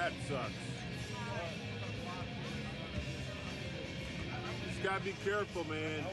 That sucks. Just gotta be careful, man.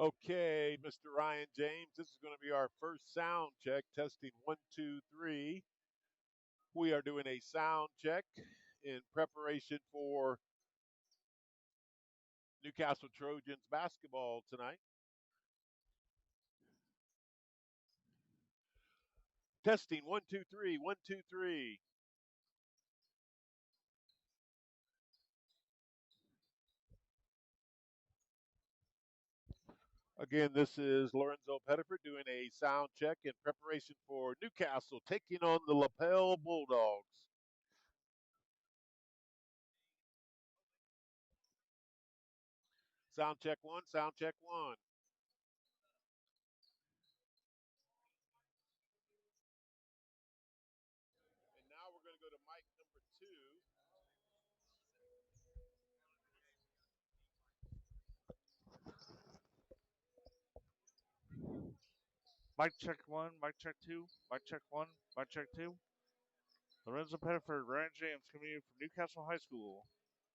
Okay, Mr. Ryan James, this is going to be our first sound check, testing 1, 2, 3. We are doing a sound check in preparation for Newcastle Trojans basketball tonight. Testing 1, 2, 3, 1, 2, 3. Again, this is Lorenzo Pettiford doing a sound check in preparation for Newcastle taking on the Lapel Bulldogs. Sound check 1, sound check 1. And now we're going to go to mic number 2. Mic check 1, mic check 2, mic check 1, mic check 2. Lorenzo Pettiford, Ryan James coming in from Newcastle High School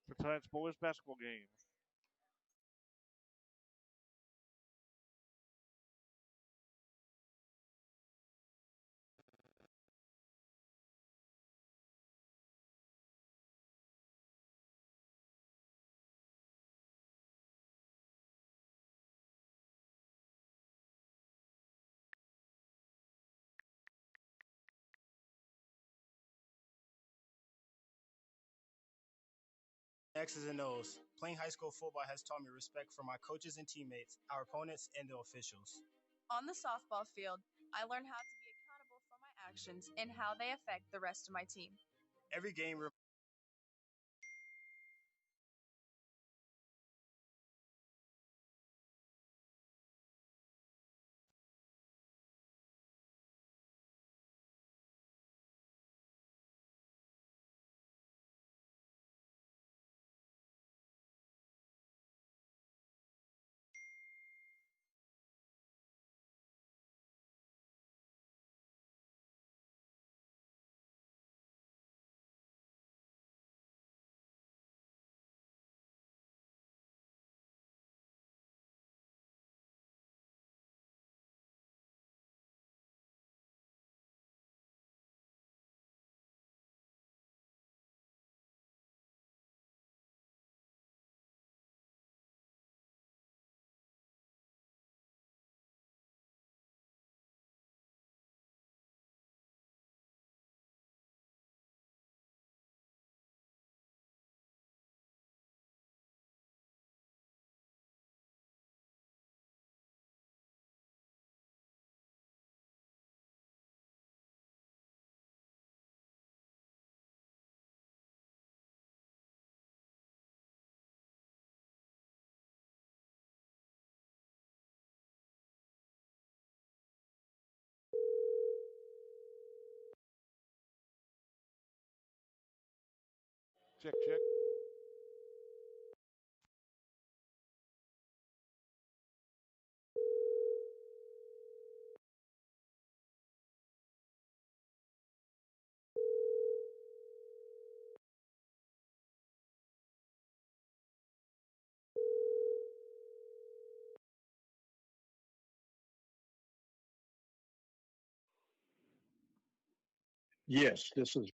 for tonight's boys basketball game. X's and O's. Playing high school football has taught me respect for my coaches and teammates, our opponents, and the officials. On the softball field, I learned how to be accountable for my actions and how they affect the rest of my team. Every game Check, check. Yes, this is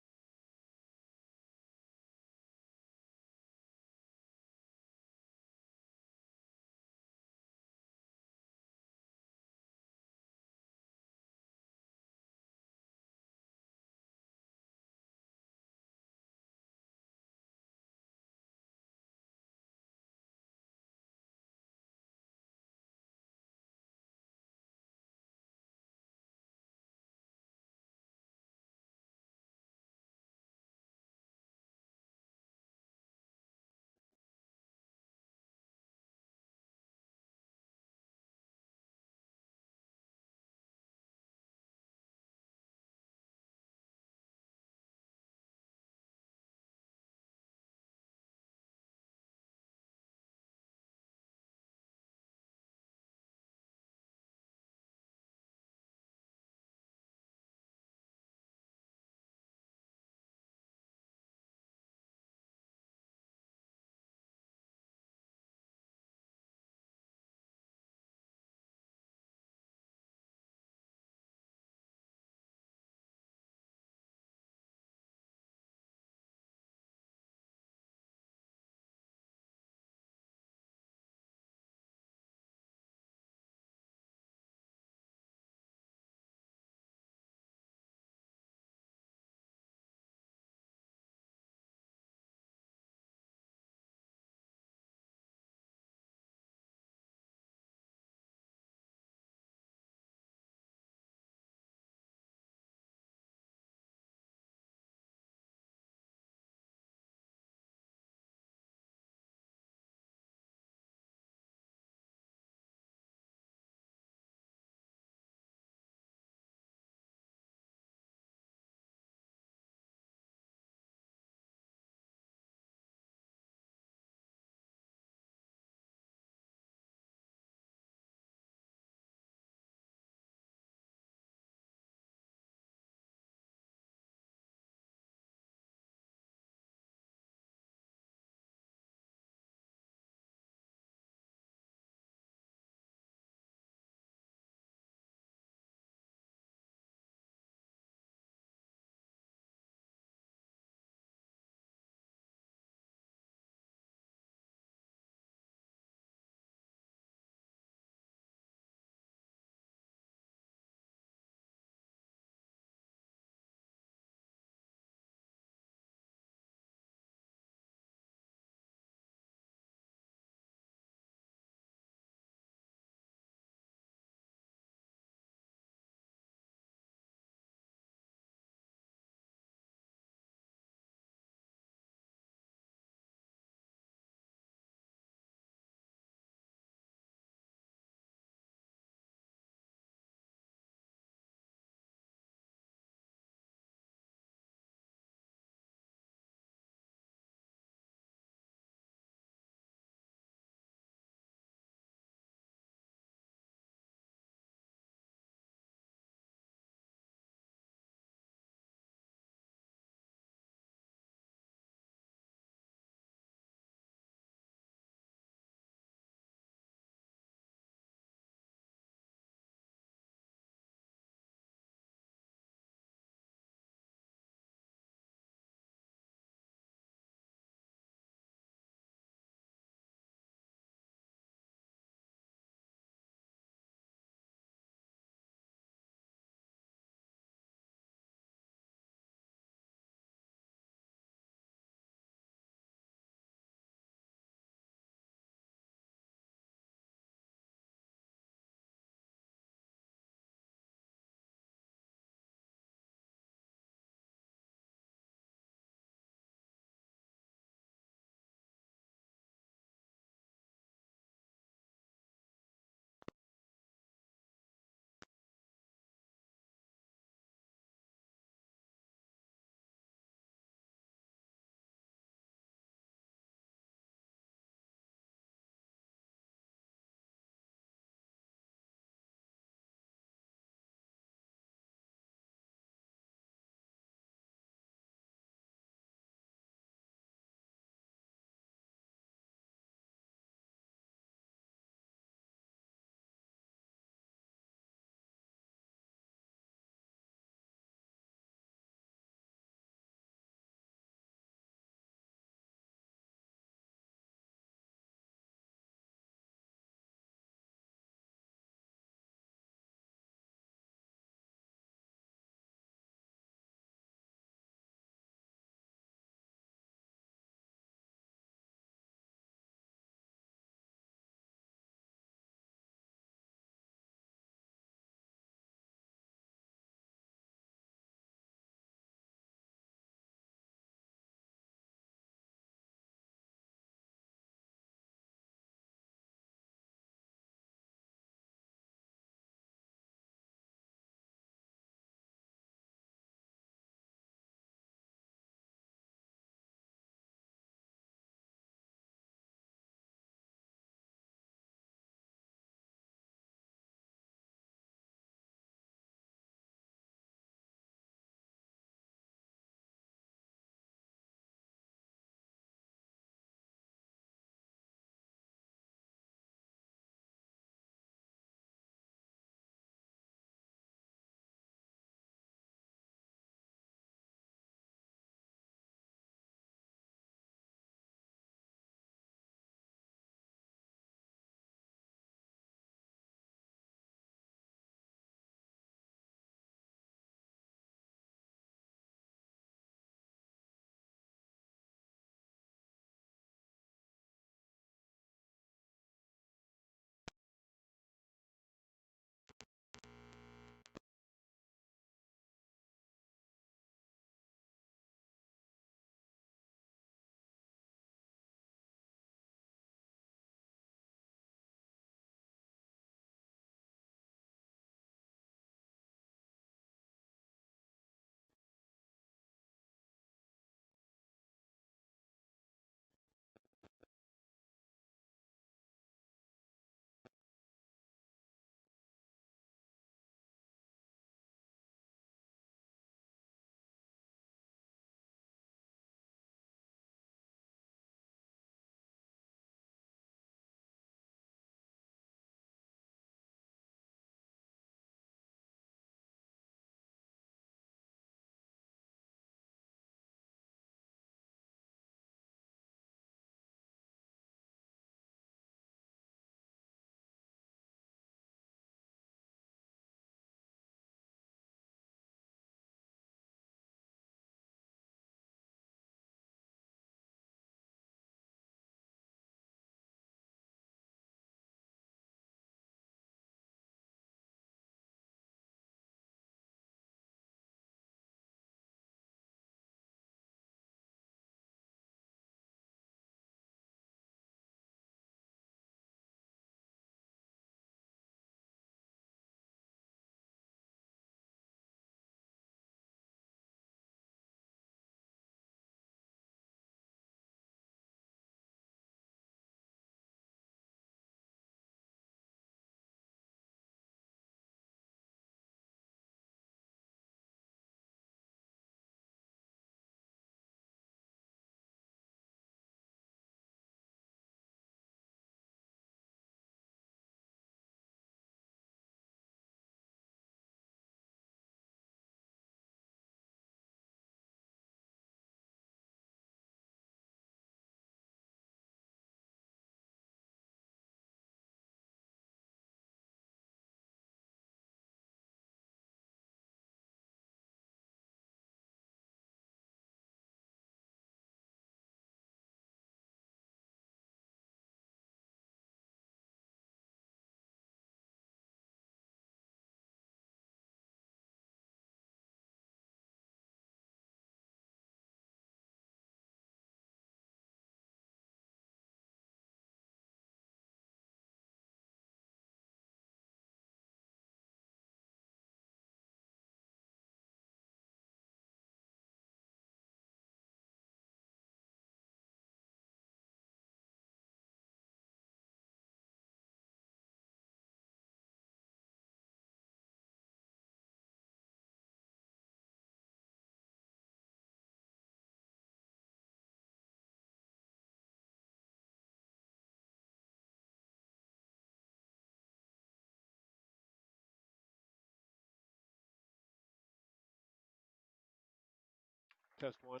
Test one.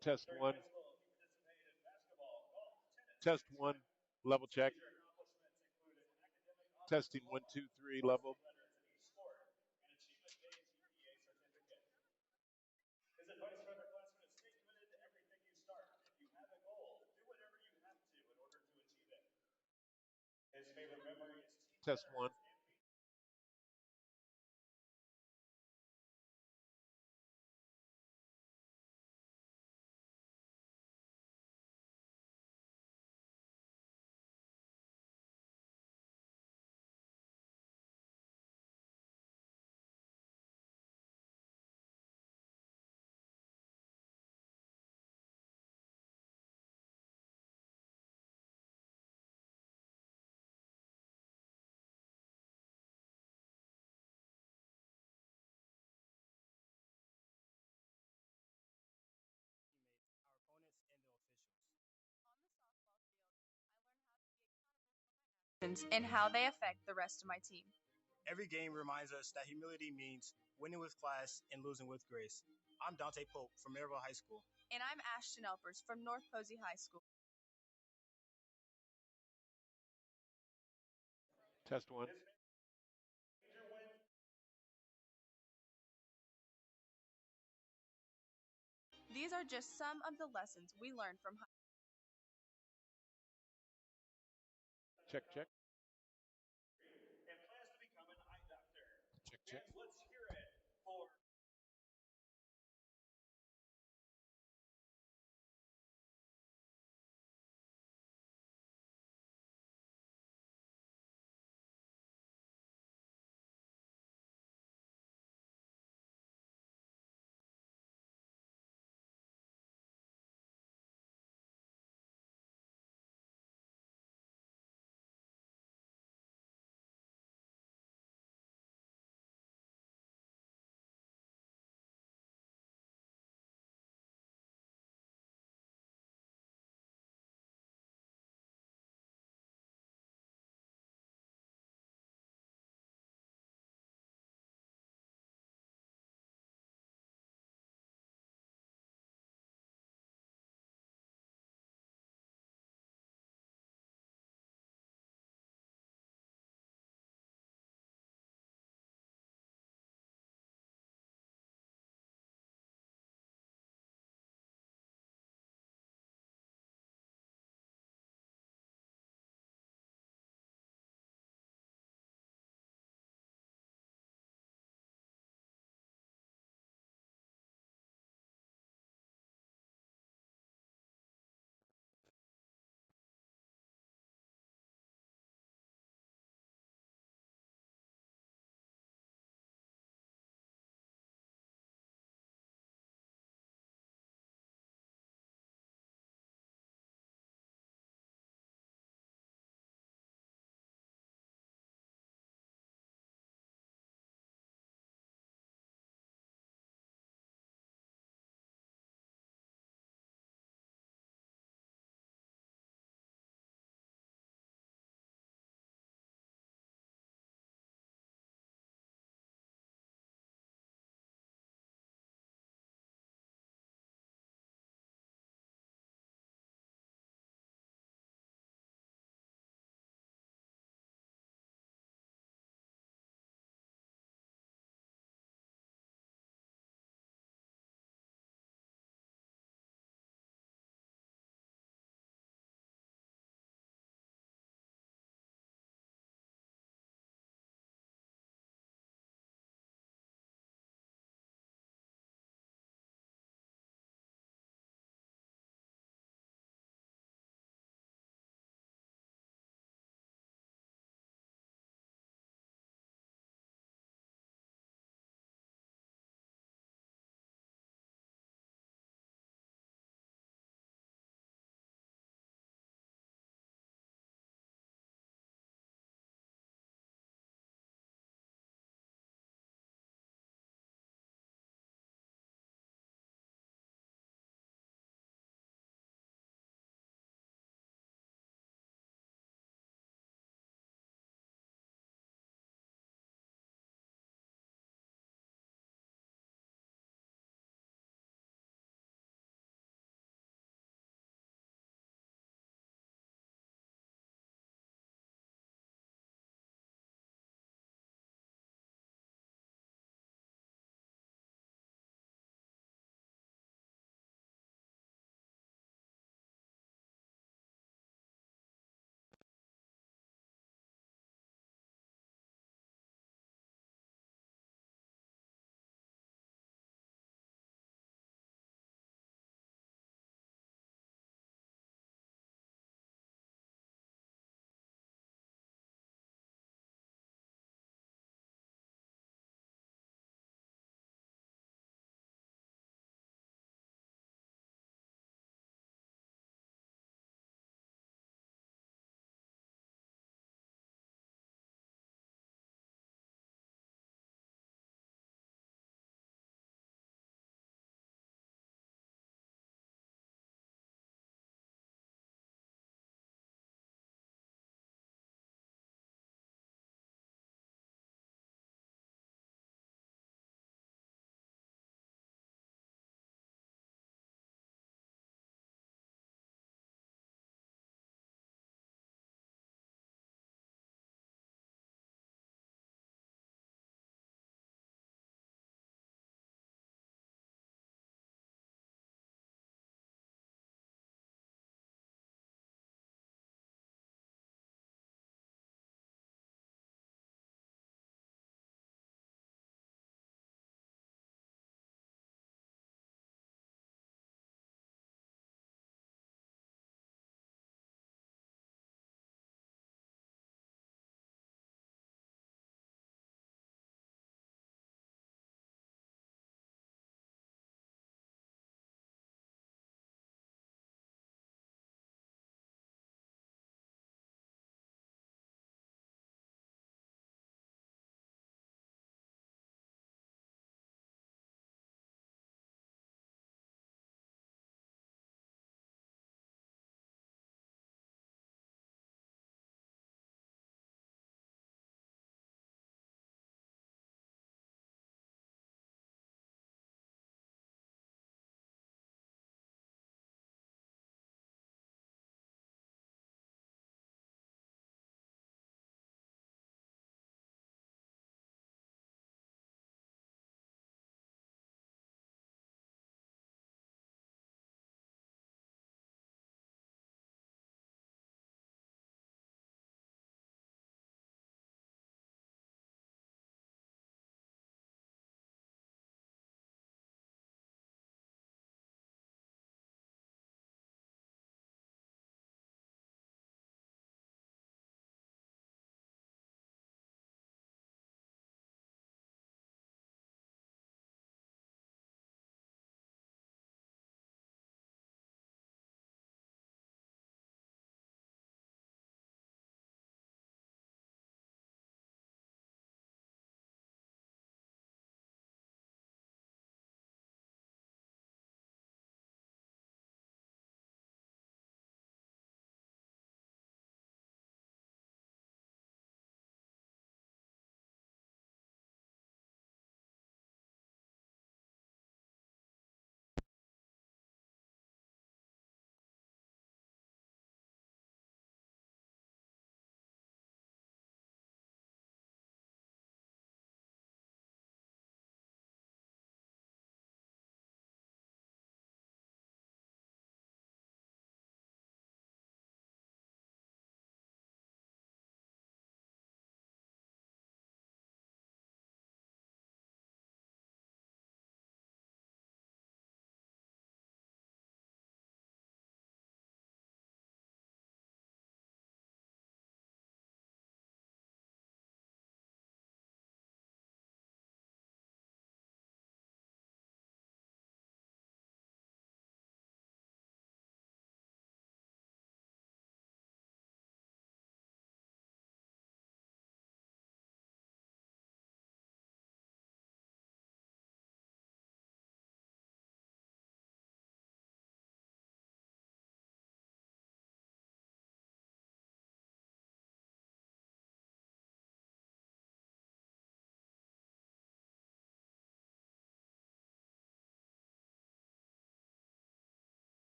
Test one. Test one. Level check. Testing one, two, three. Level. Test one. And how they affect the rest of my team. Every game reminds us that humility means winning with class and losing with grace. I'm Dante Pope from Maryville High School. And I'm Ashton Elpers from North Posey High School. Test one. These are just some of the lessons we learned from high. Check, check. Check, check.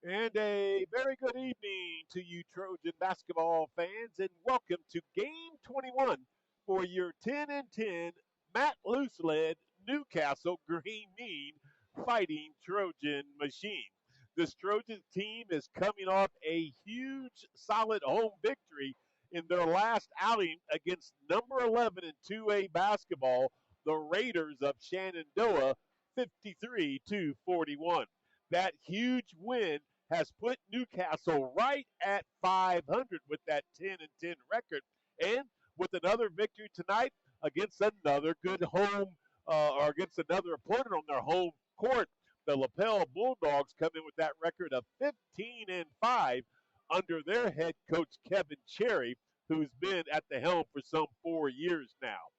And a very good evening to you Trojan basketball fans, and welcome to Game 21 for your 10 and 10 Matt Luce-led Newcastle Green Mean Fighting Trojan Machine. This Trojan team is coming off a huge, solid home victory in their last outing against number 11 in 2A basketball, the Raiders of Shenandoah, 53-41. That huge win has put Newcastle right at 500 with that 10 and 10 record, and with another victory tonight against another good home or against another opponent on their home court, the Lapel Bulldogs come in with that record of 15 and 5 under their head coach Kevin Cherry, who's been at the helm for some 4 years now.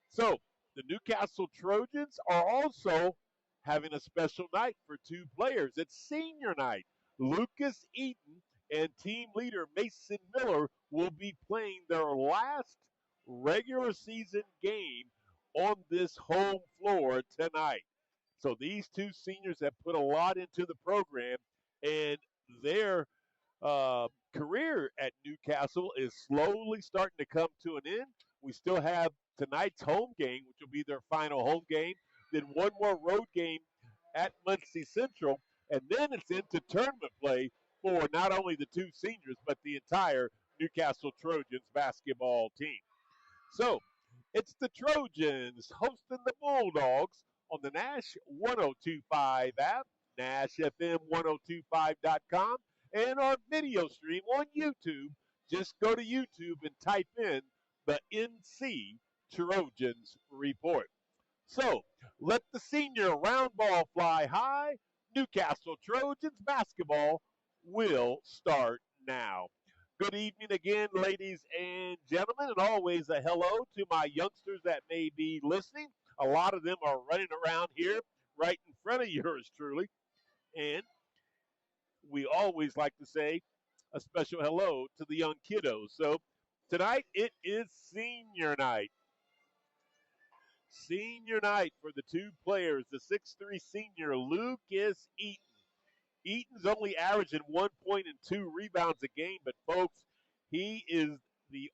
So the Newcastle Trojans are also having a special night for two players. It's senior night. Lucas Eaton and team leader Mason Miller will be playing their last regular season game on this home floor tonight. So these two seniors have put a lot into the program, and their career at Newcastle is slowly starting to come to an end. We still have tonight's home game, which will be their final home game, then one more road game at Muncie Central, and then it's into tournament play for not only the two seniors, but the entire Newcastle Trojans basketball team. So it's the Trojans hosting the Bulldogs on the Nash 1025 app, NashFM1025.com, and our video stream on YouTube. Just go to YouTube and type in the NC Trojans Report. So let the senior round ball fly high. Newcastle Trojans basketball will start now. Good evening again, ladies and gentlemen, and always a hello to my youngsters that may be listening. A lot of them are running around here right in front of yours truly. And we always like to say a special hello to the young kiddos. So tonight it is senior night. Senior night for the two players, the 6'3 senior Lucas Eaton. Eaton's only averaging 1 point and 2 rebounds a game, but folks, he is the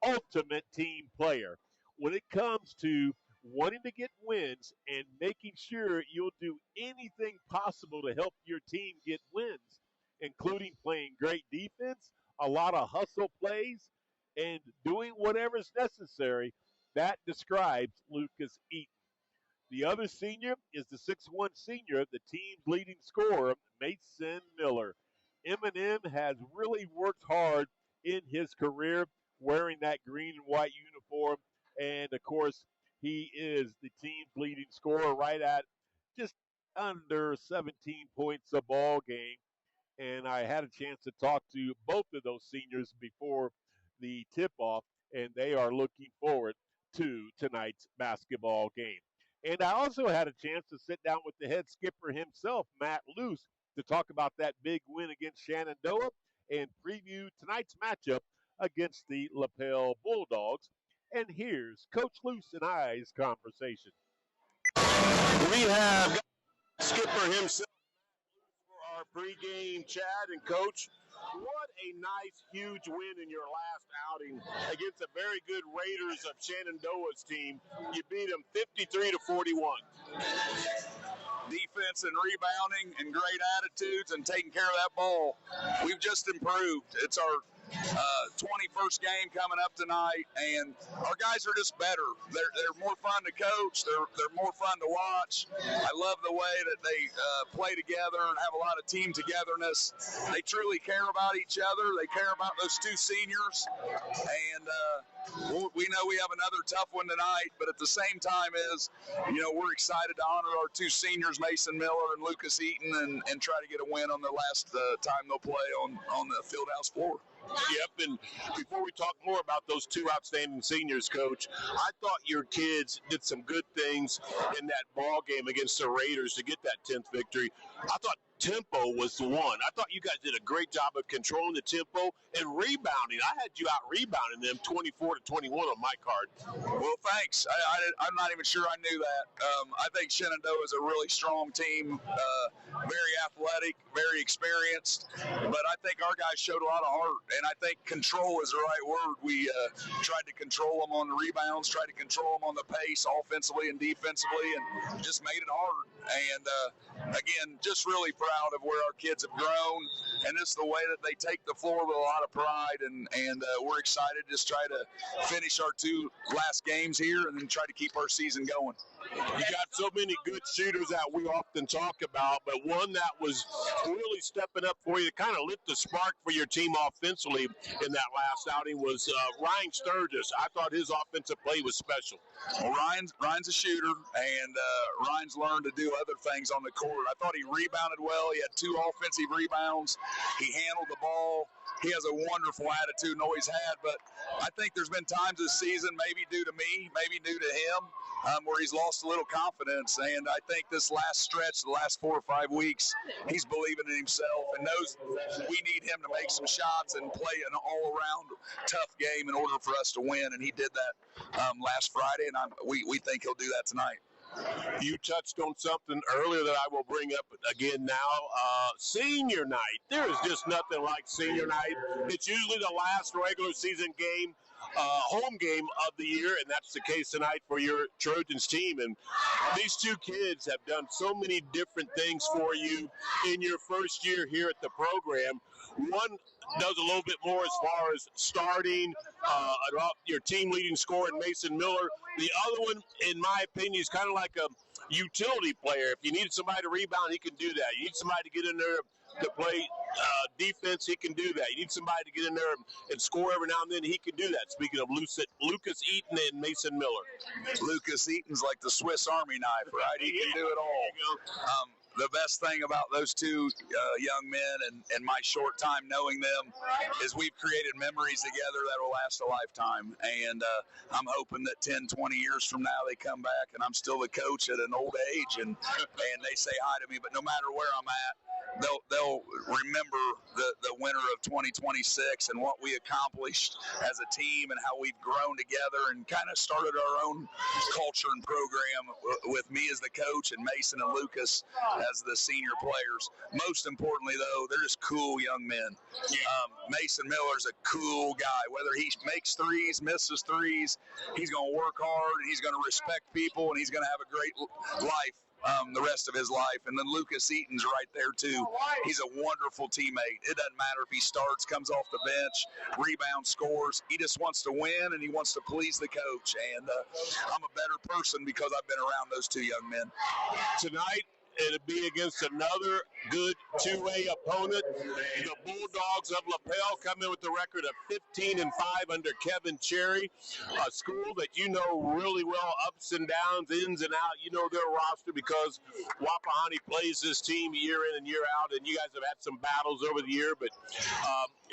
ultimate team player. When it comes to wanting to get wins and making sure you'll do anything possible to help your team get wins, including playing great defense, a lot of hustle plays, and doing whatever's necessary, that describes Lucas Eaton. The other senior is the 6'1 senior, the team's leading scorer, Mason Miller. Eminem has really worked hard in his career wearing that green and white uniform. And, of course, he is the team's leading scorer right at just under 17 points a ball game. And I had a chance to talk to both of those seniors before the tip-off, and they are looking forward to tonight's basketball game. And I also had a chance to sit down with the head skipper himself, Matt Luce, to talk about that big win against Shenandoah and preview tonight's matchup against the Lapel Bulldogs. And here's Coach Luce and I's conversation. We have skipper himself for our pregame chat. And, Coach, what a nice, huge win in your last outing against a very good Raiders of Shenandoah's team. You beat them 53-41. Defense and rebounding and great attitudes and taking care of that ball. We've just improved. It's our 21st game coming up tonight, and our guys are just better. They're more fun to coach. They're more fun to watch. I love the way that they play together and have a lot of team togetherness. They truly care about each other. They care about those two seniors, and we know we have another tough one tonight, but at the same time we're excited to honor our two seniors, Mason Miller and Lucas Eaton, and try to get a win on the last time they'll play on the fieldhouse floor. Yep, and before we talk more about those two outstanding seniors, Coach, I thought your kids did some good things in that ball game against the Raiders to get that 10th victory. I thought tempo was the one. I thought you guys did a great job of controlling the tempo and rebounding. I had you out rebounding them 24-21 on my card. Well, thanks. I'm not even sure I knew that. I think Shenandoah is a really strong team, very athletic, very experienced. But I think our guys showed a lot of heart, and I think control is the right word. We tried to control them on the rebounds, tried to control them on the pace offensively and defensively, and just made it hard. And, again, just really proud of where our kids have grown, and just the way that they take the floor with a lot of pride. And we're excited to just try to finish our 2 last games here and then try to keep our season going. You got so many good shooters that we often talk about, but one that was really stepping up for you to kind of lit the spark for your team offensively in that last outing was Ryan Sturgis. I thought his offensive play was special. Well, Ryan's a shooter, and Ryan's learned to do other things on the court. I thought he rebounded well. He had 2 offensive rebounds. He handled the ball. He has a wonderful attitude and always had, but I think there's been times this season, maybe due to me, maybe due to him, where he's lost a little confidence. And I think this last stretch, the last 4 or 5 weeks, he's believing in himself and knows we need him to make some shots and play an all-around tough game in order for us to win. And he did that last Friday, and we think he'll do that tonight. You touched on something earlier that I will bring up again now. Senior night. There is just nothing like senior night. It's usually the last regular season game, home game of the year, and that's the case tonight for your Trojans team. And these 2 kids have done so many different things for you in your first year here at the program. One does a little bit more as far as starting, your team leading scorer in Mason Miller. The other one, in my opinion, is kind of like a utility player. If you need somebody to rebound, he can do that. You need somebody to get in there to play defense, he can do that. You need somebody to get in there and score every now and then, he can do that. Speaking of Lucas Eaton and Mason Miller. Lucas Eaton's like the Swiss Army knife, right? He can do it all. The best thing about those 2 young men and my short time knowing them is we've created memories together that will last a lifetime. And I'm hoping that 10, 20 years from now they come back and I'm still the coach at an old age and they say hi to me. But no matter where I'm at, they'll remember the winter of 2026 and what we accomplished as a team and how we've grown together and kind of started our own culture and program with me as the coach and Mason and Lucas as the senior players. Most importantly, though, they're just cool young men. Mason Miller's a cool guy. Whether he makes threes, misses threes, he's going to work hard and he's going to respect people and he's going to have a great life the rest of his life. And then Lucas Eaton's right there too. He's a wonderful teammate. It doesn't matter if he starts, comes off the bench, rebounds, scores. He just wants to win and he wants to please the coach. And I'm a better person because I've been around those 2 young men. Tonight, it'll be against another good 2A opponent. The Bulldogs of Lapel come in with the record of 15-5 under Kevin Cherry, a school that you know really well, ups and downs, ins and out. You know their roster because Wapahani plays this team year in and year out, and you guys have had some battles over the year. But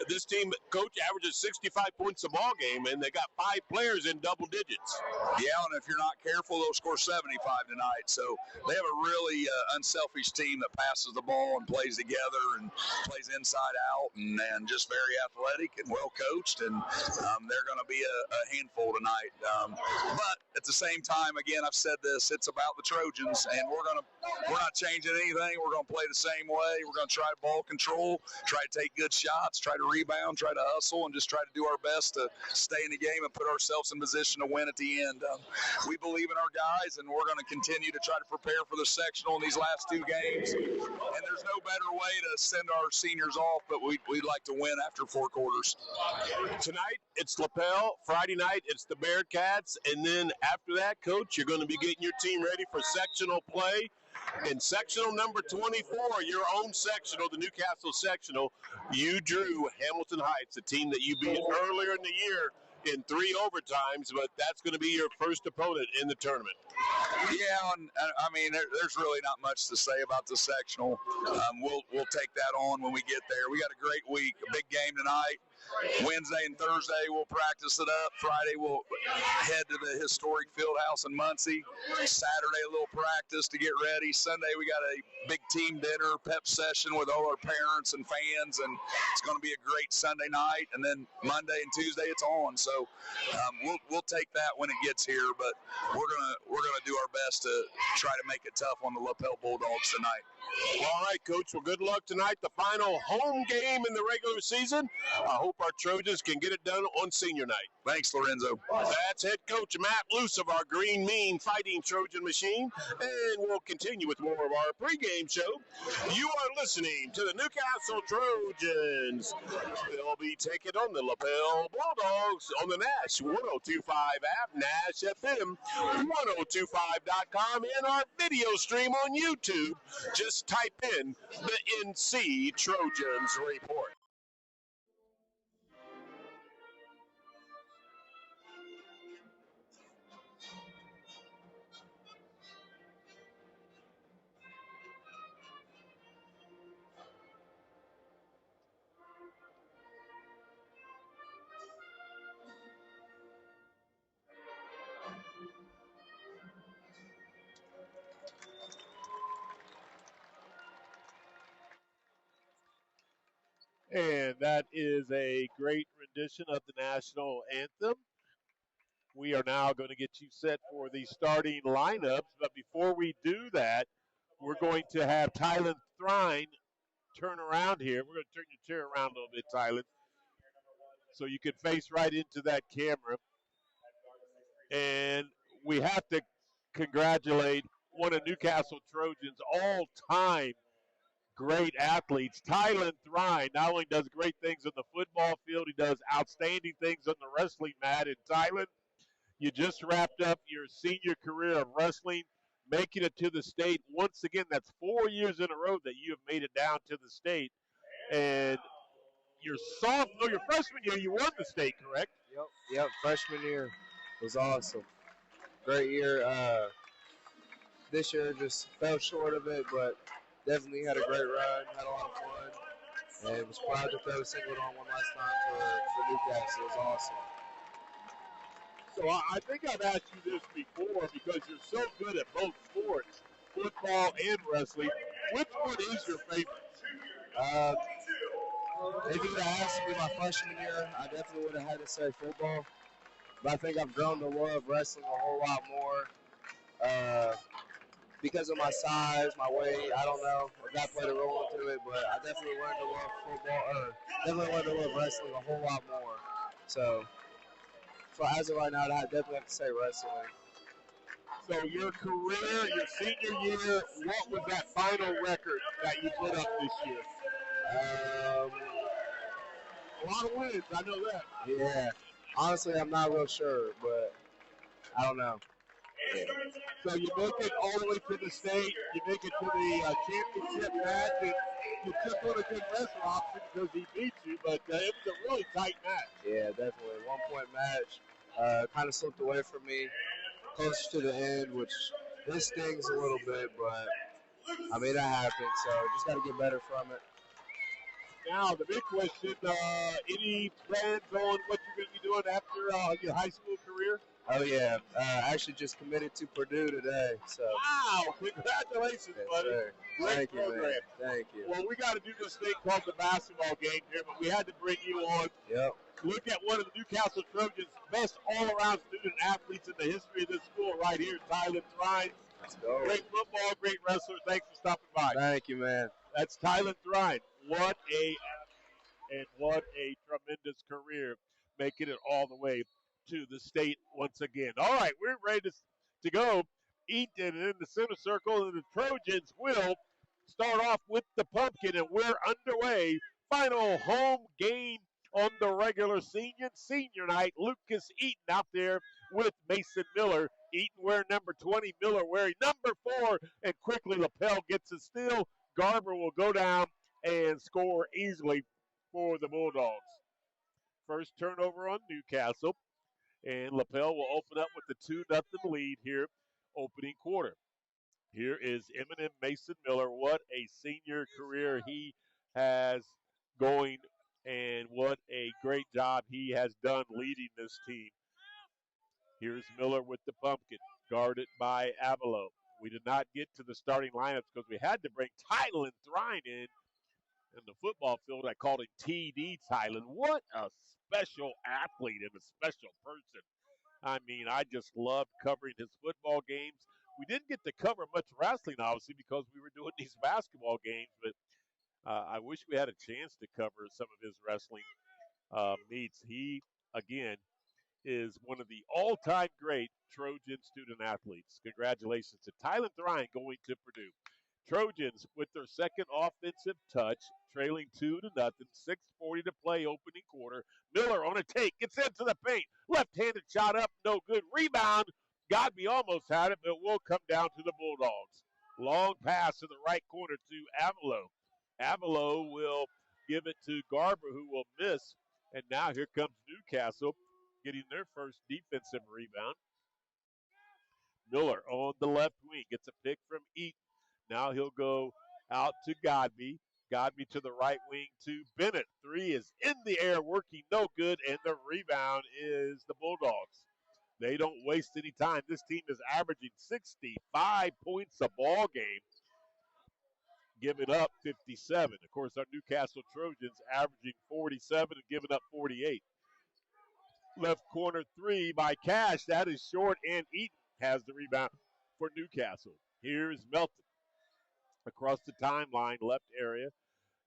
this team, coach, averages 65 points a ball game, and they got 5 players in double digits. Yeah, and if you're not careful, they'll score 75 tonight. So they have a really unselfish team that passes the ball and plays together and plays inside out and just very athletic and well coached, and they're going to be a handful tonight. But at the same time, again, I've said this, it's about the Trojans, and we're not changing anything. We're going to play the same way. We're going to try ball control, try to take good shots, try to rebound, try to hustle, and just try to do our best to stay in the game and put ourselves in position to win at the end. We believe in our guys, and we're going to continue to try to prepare for the sectional in these last 2 games. And there's no better way to send our seniors off, but we'd like to win after 4 quarters. Tonight, it's Lapel. Friday night, it's the Bearcats. And then after that, Coach, you're going to be getting your team ready for sectional play. In sectional number 24, your own sectional, the Newcastle sectional, you drew Hamilton Heights, a team that you beat earlier in the year in 3 overtimes, but that's going to be your first opponent in the tournament. Yeah, and I mean, there's really not much to say about the sectional. We'll take that on when we get there. We got a great week, a big game tonight. Wednesday and Thursday we'll practice it up. Friday we'll head to the historic field house in Muncie. Saturday a little practice to get ready. Sunday we got a big team dinner, pep session with all our parents and fans, and it's going to be a great Sunday night. And then Monday and Tuesday it's on. So we'll take that when it gets here, but we're gonna do our best to try to make it tough on the Lapel Bulldogs tonight. All right, Coach. Well, good luck tonight. The final home game in the regular season. I hope our Trojans can get it done on senior night. Thanks, Lorenzo. That's head coach Matt Luce of our Green Mean Fighting Trojan Machine. And we'll continue with more of our pregame show. You are listening to the Newcastle Trojans. They'll be taking on the Lapel Bulldogs on the Nash 1025 app, Nash FM, 1025.com, and our video stream on YouTube. Just type in the NC Trojans Report. And that is a great rendition of the national anthem. We are now going to get you set for the starting lineups. But before we do that, we're going to have Tylen Thrine turn around here. We're going to turn your chair around a little bit, Tylen, so you can face right into that camera. And we have to congratulate one of Newcastle Trojans' all-time great athletes. Tylen Thrine not only does great things on the football field, he does outstanding things on the wrestling mat. And Tylen, you just wrapped up your senior career of wrestling, making it to the state. Once again, that's 4 years in a row that you have made it down to the state. And your freshman year, you won the state, correct? Yep. Freshman year was awesome. Great year. This year just fell short of it, but definitely had a great run, had a lot of fun, and was proud to throw a single on one last time for Newcastle. It was awesome. So I think I've asked you this before because you're so good at both sports, football and wrestling. Which one is your favorite? If you'd have asked me my freshman year, I definitely would have had to say football. But I think I've grown to love wrestling a whole lot more because of my size, my weight. I don't know if that played a role into it, but I definitely learned to love football, or definitely learned to love wrestling a whole lot more. So as of right now, I definitely have to say wrestling. So your career, your senior year, what was that final record that you put up this year? A lot of wins, I know that. Yeah. Honestly, I'm not real sure, but I don't know. Yeah. So you make it all the way to the state, you make it to the championship match, and you took on a good wrestler option because he beat you, but it was a really tight match. Yeah, definitely. 1 point match. Kind of slipped away from me close to the end, which this stings a little bit, but I mean, that happened, so just got to get better from it. Now, the big question, any plans on what you're going to be doing after your high school career? Oh, yeah. I actually just committed to Purdue today. So. Wow. Congratulations, buddy. Sir. Great Thank program. You, man. Thank you. Well, we got to do this thing called the basketball game here, but we had to bring you on. Yep. Look at one of the Newcastle Trojans' best all-around student athletes in the history of this school right here, Tylen Thrine. Let's go. Great football, great wrestler. Thanks for stopping by. Thank you, man. That's Tylen Thrine. What a athlete and what a tremendous career, making it all the way to the state once again. All right, we're ready to go. Eaton in the center circle, and the Trojans will start off with the pumpkin, and we're underway. Final home game on the regular senior night. Lucas Eaton out there with Mason Miller. Eaton wearing number 20, Miller wearing number 4, and quickly Lapel gets a steal. Garber will go down and score easily for the Bulldogs. First turnover on Newcastle, and Lapel will open up with the 2-0 lead here, opening quarter. Here is Eminem Mason Miller. What a senior career he has going And what a great job he has done leading this team. Here's Miller with the pumpkin, guarded by Avalo. We did not get to the starting lineups because we had to bring Tylen Thrine in the football field. I called him TD Tylen. What a special athlete and a special person. I mean, I just loved covering his football games. We didn't get to cover much wrestling, obviously, because we were doing these basketball games, but I wish we had a chance to cover some of his wrestling meets. He, again, is one of the all-time great Trojan student athletes. Congratulations to Tylen Thrine going to Purdue. Trojans with their second offensive touch, trailing 2-0, 6:40 to play, opening quarter. Miller on a take, gets into the paint, left-handed shot up, no good. Rebound, Godby almost had it, but will come down to the Bulldogs. Long pass to the right corner to Avalo. Avalo will give it to Garber, who will miss. And now here comes Newcastle getting their first defensive rebound. Miller on the left wing gets a pick from Eaton. Now he'll go out to Godby. Godby to the right wing to Bennett. Three is in the air, working no good, and the rebound is the Bulldogs. They don't waste any time. This team is averaging 65 points a ball game, giving up 57. Of course, our Newcastle Trojans averaging 47 and giving up 48. Left corner three by Cash. That is short, and Eaton has the rebound for Newcastle. Here's Melton across the timeline, left area.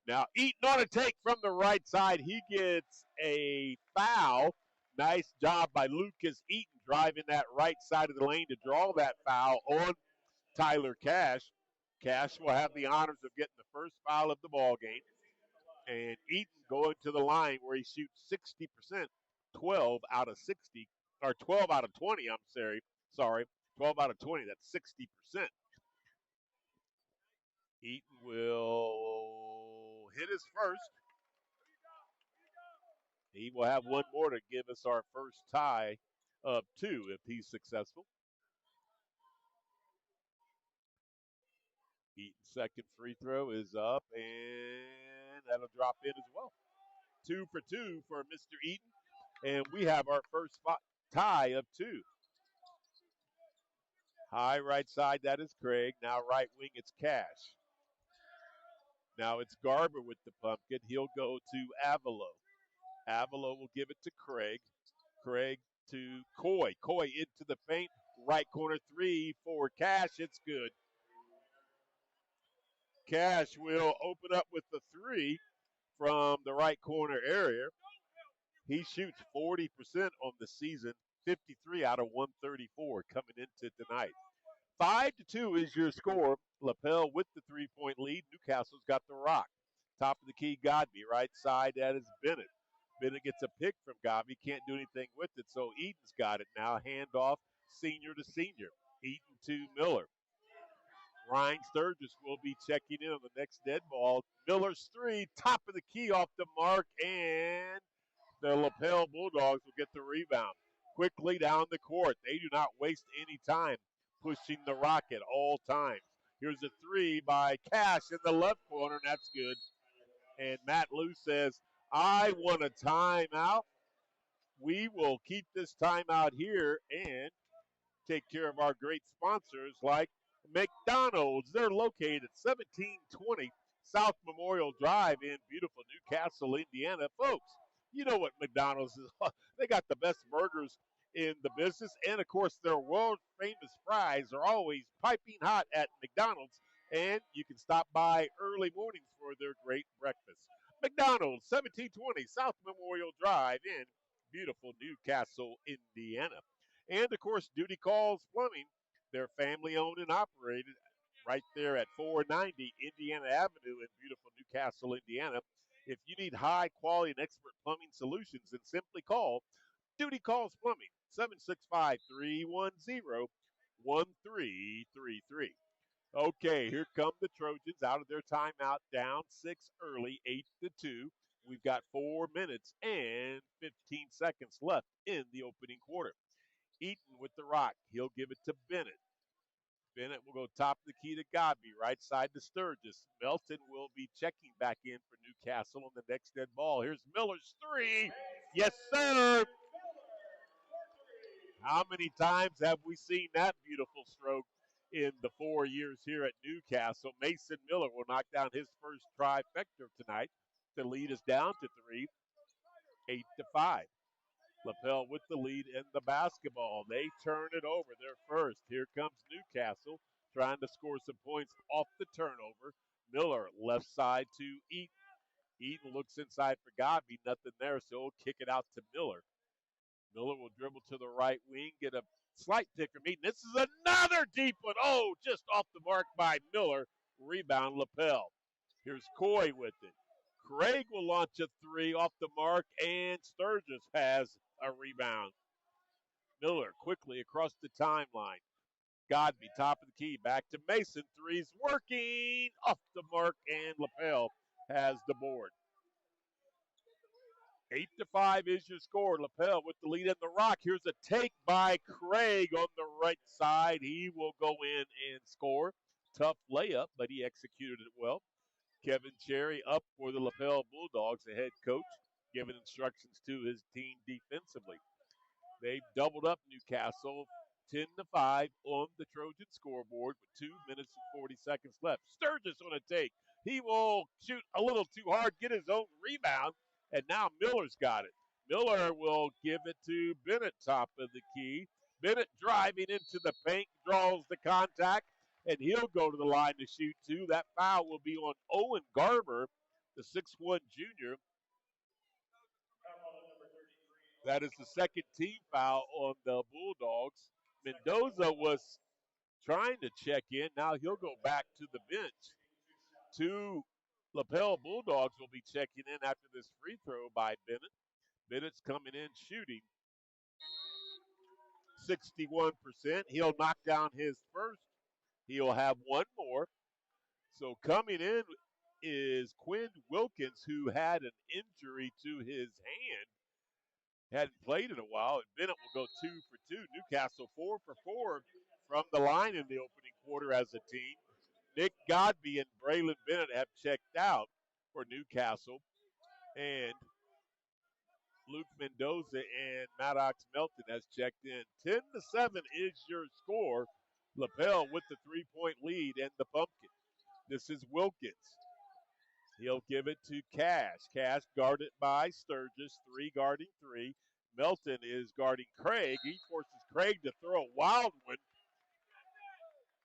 Now Eaton on a take from the right side. He gets a foul. Nice job by Lucas Eaton driving that right side of the lane to draw that foul on Tyler Cash. Cash will have the honors of getting the first foul of the ball game. And Eaton going to the line where he shoots 60%, 12 out of 60, or 12 out of 20, I'm sorry, 12 out of 20, that's 60%. Eaton will hit his first. He will have one more to give us our first tie of two if he's successful. Eaton's second free throw is up, and that'll drop in as well. 2 for 2 for Mr. Eaton, and we have our first tie of two. High right side, that is Craig. Now right wing, it's Cash. Now it's Garber with the pumpkin. He'll go to Avalo. Avalo will give it to Craig. Craig to Coy. Coy into the paint. Right corner three for Cash. It's good. Cash will open up with the three from the right corner area. He shoots 40% on the season, 53 out of 134 coming into tonight. 5-2 is your score. Lapel with the three-point lead. Newcastle's got the rock. Top of the key, Godby. Right side, that is Bennett. Bennett gets a pick from Godby. Can't do anything with it, so Eaton's got it now. Handoff, senior to senior. Eaton to Miller. Ryan Sturgis will be checking in on the next dead ball. Miller's three, top of the key off the mark, and the Lapel Bulldogs will get the rebound. Quickly down the court. They do not waste any time pushing the rock at all times. Here's a three by Cash in the left corner, and that's good. And Matt Lou says, I want a timeout. We will keep this timeout here and take care of our great sponsors like McDonald's. They're located at 1720 South Memorial Drive in beautiful Newcastle, Indiana. Folks, you know what McDonald's is. They got the best burgers in the business. And, of course, their world-famous fries are always piping hot at McDonald's. And you can stop by early mornings for their great breakfast. McDonald's, 1720 South Memorial Drive in beautiful Newcastle, Indiana. And, of course, Duty Calls Plumbing. They're family-owned and operated right there at 490 Indiana Avenue in beautiful Newcastle, Indiana. If you need high-quality and expert plumbing solutions, then simply call Duty Calls Plumbing, 765-310-1333. Okay, here come the Trojans out of their timeout, down 6 early, 8-2. We've got 4 minutes and 15 seconds left in the opening quarter. Eaton with the rock. He'll give it to Bennett. Bennett will go top of the key to Godby, right side to Sturgis. Melton will be checking back in for Newcastle on the next dead ball. Here's Miller's three. Yes, sir. How many times have we seen that beautiful stroke in the 4 years here at Newcastle? Mason Miller will knock down his first trifecta tonight. The lead is down to 3, 8-5. Lapel with the lead in the basketball. They turn it over. They're first. Here comes Newcastle trying to score some points off the turnover. Miller left side to Eaton. Eaton looks inside for Godby. Nothing there, so he'll kick it out to Miller. Miller will dribble to the right wing, get a slight pick from Eaton. This is another deep one. Oh, just off the mark by Miller. Rebound, Lapel. Here's Coy with it. Craig will launch a three off the mark, and Sturgis has a rebound. Miller quickly across the timeline. Godby, top of the key, back to Mason. Three's working off the mark, and Lapel has the board. 8-5 is your score. Lapel with the lead in the rock. Here's a take by Craig on the right side. He will go in and score. Tough layup, but he executed it well. Kevin Cherry up for the Lapel Bulldogs, the head coach, giving instructions to his team defensively. They've doubled up Newcastle 10-5 on the Trojan scoreboard with 2 minutes and 40 seconds left. Sturgis on a take. He will shoot a little too hard, get his own rebound, and now Miller's got it. Miller will give it to Bennett, top of the key. Bennett driving into the paint, draws the contact, and he'll go to the line to shoot two. That foul will be on Owen Garber, the 6'1 junior. That is the second team foul on the Bulldogs. Mendoza was trying to check in. Now he'll go back to the bench. Two Lapel Bulldogs will be checking in after this free throw by Bennett. Bennett's coming in shooting 61%. He'll knock down his first. He'll have one more. So coming in is Quinn Wilkins, who had an injury to his hand. Hadn't played in a while, and Bennett will go 2 for 2. Newcastle 4 for 4 from the line in the opening quarter as a team. Nick Godby and Braylon Bennett have checked out for Newcastle, and Luke Mendoza and Maddox Melton has checked in. 10-7 is your score. Lapel with the 3-point lead and the Pumpkin. This is Wilkins. He'll give it to Cash. Cash guarded by Sturgis, 3 guarding 3. Melton is guarding Craig. He forces Craig to throw a wild one,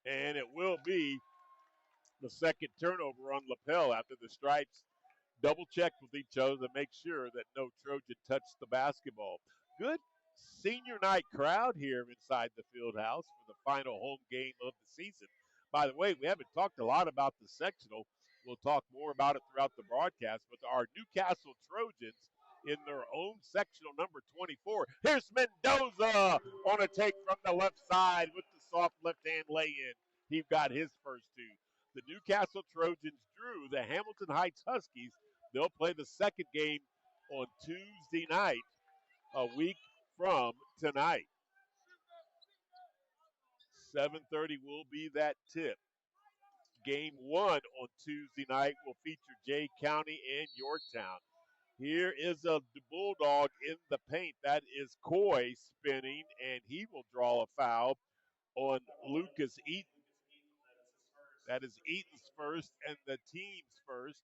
and it will be the second turnover on Lapel after the Stripes double check with each other to make sure that no Trojan touched the basketball. Good senior night crowd here inside the field house for the final home game of the season. By the way, we haven't talked a lot about the sectional. We'll talk more about it throughout the broadcast, but our Newcastle Trojans in their own sectional number 24. Here's Mendoza on a take from the left side with the soft left-hand lay-in. He got his first two. The Newcastle Trojans drew the Hamilton Heights Huskies. They'll play the second game on Tuesday night, a week from tonight. 7:30 will be that tip. Game 1 on Tuesday night will feature Jay County and Yorktown. Here is a Bulldog in the paint. That is Coy spinning, and he will draw a foul on Lucas Eaton. That is Eaton's first and the team's first.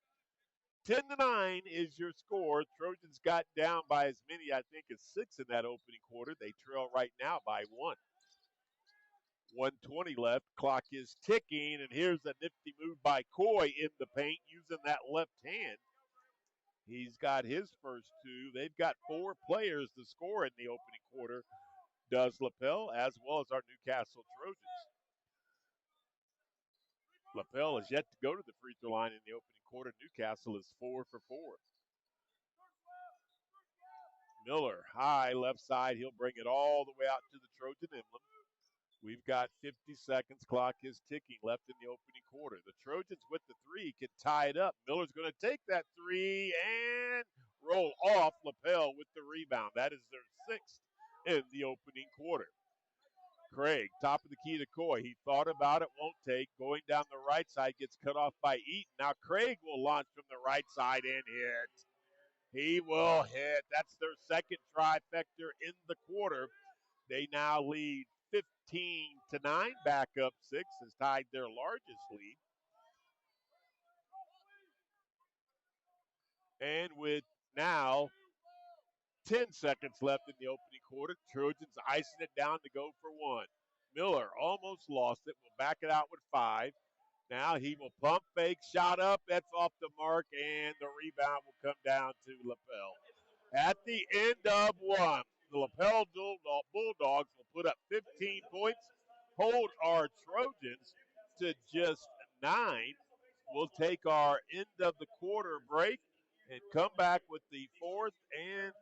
10-9 is your score. Trojans got down by as many, I think, as 6 in that opening quarter. They trail right now by 1. 1:20 left. Clock is ticking, and here's a nifty move by Coy in the paint using that left hand. He's got his first two. They've got 4 players to score in the opening quarter, does Lapel, as well as our Newcastle Trojans. Lapel is yet to go to the free throw line in the opening quarter. Newcastle is 4 for 4. Miller, high left side. He'll bring it all the way out to the Trojan emblem. We've got 50 seconds. Clock is ticking left in the opening quarter. The Trojans with the 3 can tie it up. Miller's going to take that 3 and roll off. Lapel with the rebound. That is their 6th in the opening quarter. Craig, top of the key to Coy. He thought about it, won't take. Going down the right side, gets cut off by Eaton. Now Craig will launch from the right side and hit. He will hit. That's their second trifecta in the quarter. They now lead 15-9. Backup 6 has tied their largest lead. And with now 10 seconds left in the opening quarter, Trojans icing it down to go for one. Miller almost lost it. Will back it out with 5. Now he will pump fake, shot up. That's off the mark, and the rebound will come down to Lapel. At the end of one, the Lapel Bulldogs will put up 15 points, hold our Trojans to just 9. We'll take our end of the quarter break and come back with the fourth and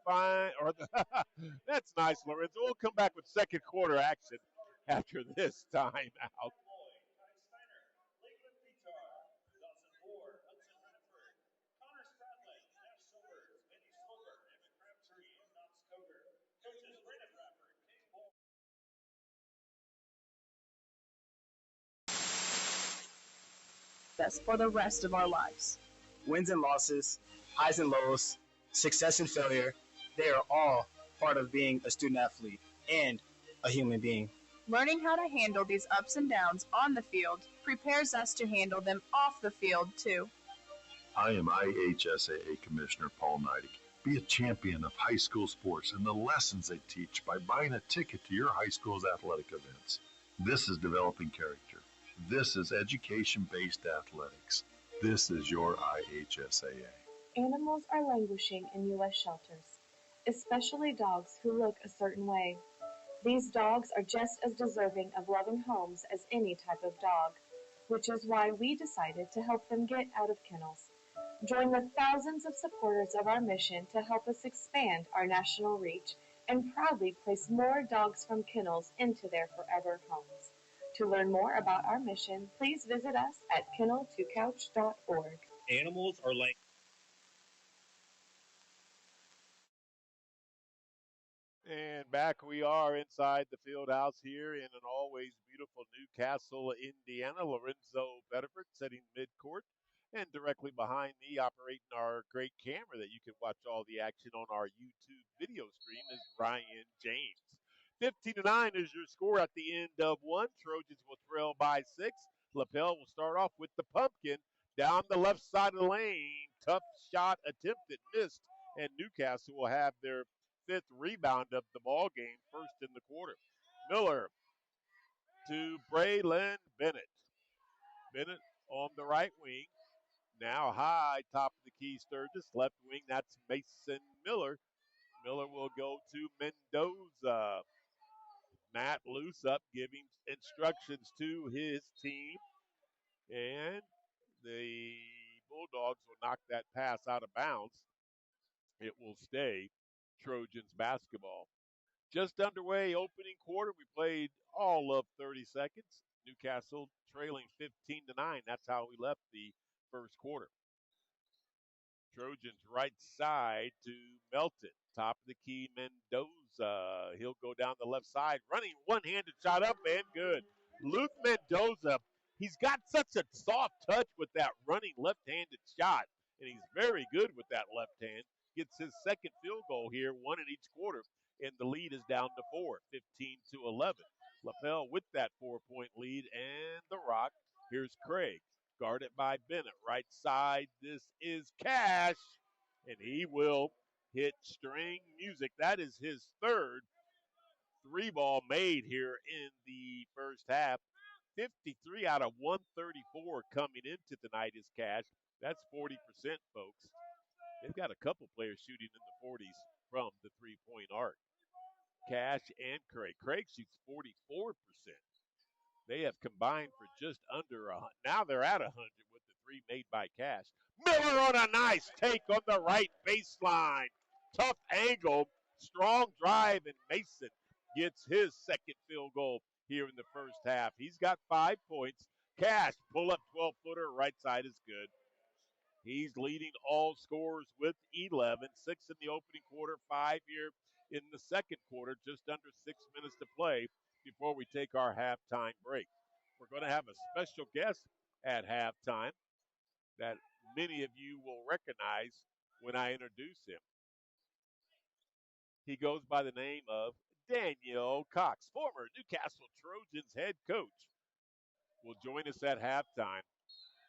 that's nice, Lorenzo. We'll come back with second quarter action after this timeout. Us for the rest of our lives. Wins and losses, highs and lows, success and failure, they are all part of being a student athlete and a human being. Learning how to handle these ups and downs on the field prepares us to handle them off the field, too. I am IHSAA Commissioner Paul Neidig. Be a champion of high school sports and the lessons they teach by buying a ticket to your high school's athletic events. This is developing character. This is education-based athletics. This is your IHSAA. Animals are languishing in U.S. shelters, especially dogs who look a certain way. These dogs are just as deserving of loving homes as any type of dog, which is why we decided to help them get out of kennels. Join the thousands of supporters of our mission to help us expand our national reach and proudly place more dogs from kennels into their forever homes. To learn more about our mission, please visit us at kennel2couch.org. Animals are like And back we are inside the field house here in an always beautiful Newcastle, Indiana. Lorenzo Bedford sitting mid-court. And directly behind me, operating our great camera that you can watch all the action on our YouTube video stream, is Ryan James. 15-9 is your score at the end of one. Trojans will trail by 6. Lapel will start off with the pumpkin down the left side of the lane. Tough shot attempted, missed, and Newcastle will have their 5th rebound of the ball game, first in the quarter. Miller to Braylon Bennett. Bennett on the right wing. Now high, top of the key, Sturgis. Left wing, that's Mason Miller. Miller will go to Mendoza. Matt loose up, giving instructions to his team. And the Bulldogs will knock that pass out of bounds. It will stay Trojans basketball. Just underway, opening quarter. We played all of 30 seconds. Newcastle trailing 15-9. That's how we left the first quarter. Trojans right side to Melton. Top of the key, Mendoza. He'll go down the left side. Running one-handed shot up and good. Luke Mendoza, he's got such a soft touch with that running left-handed shot, and he's very good with that left hand. Gets his second field goal here, one in each quarter, and the lead is down to 4, 15-11. Lapel with that 4-point lead, and the rock. Here's Craig. Guarded by Bennett. Right side, this is Cash, and he will hit string music. That is his third 3-ball made here in the first half. 53 out of 134 coming into tonight is Cash. That's 40%, folks. They've got a couple players shooting in the 40s from the three-point arc. Cash and Craig. Craig shoots 44%. They have combined for just under 100. Now they're at 100 with the 3 made by Cash. Miller on a nice take on the right baseline. Tough angle, strong drive, and Mason gets his second field goal here in the first half. He's got 5 points. Cash, pull up 12-footer, right side is good. He's leading all scorers with 11. 6 in the opening quarter, 5 here in the second quarter, just under 6 minutes to play. before we take our halftime break. We're going to have a special guest at halftime that many of you will recognize when I introduce him. He goes by the name of Daniel Cox, former Newcastle Trojans head coach, will join us at halftime.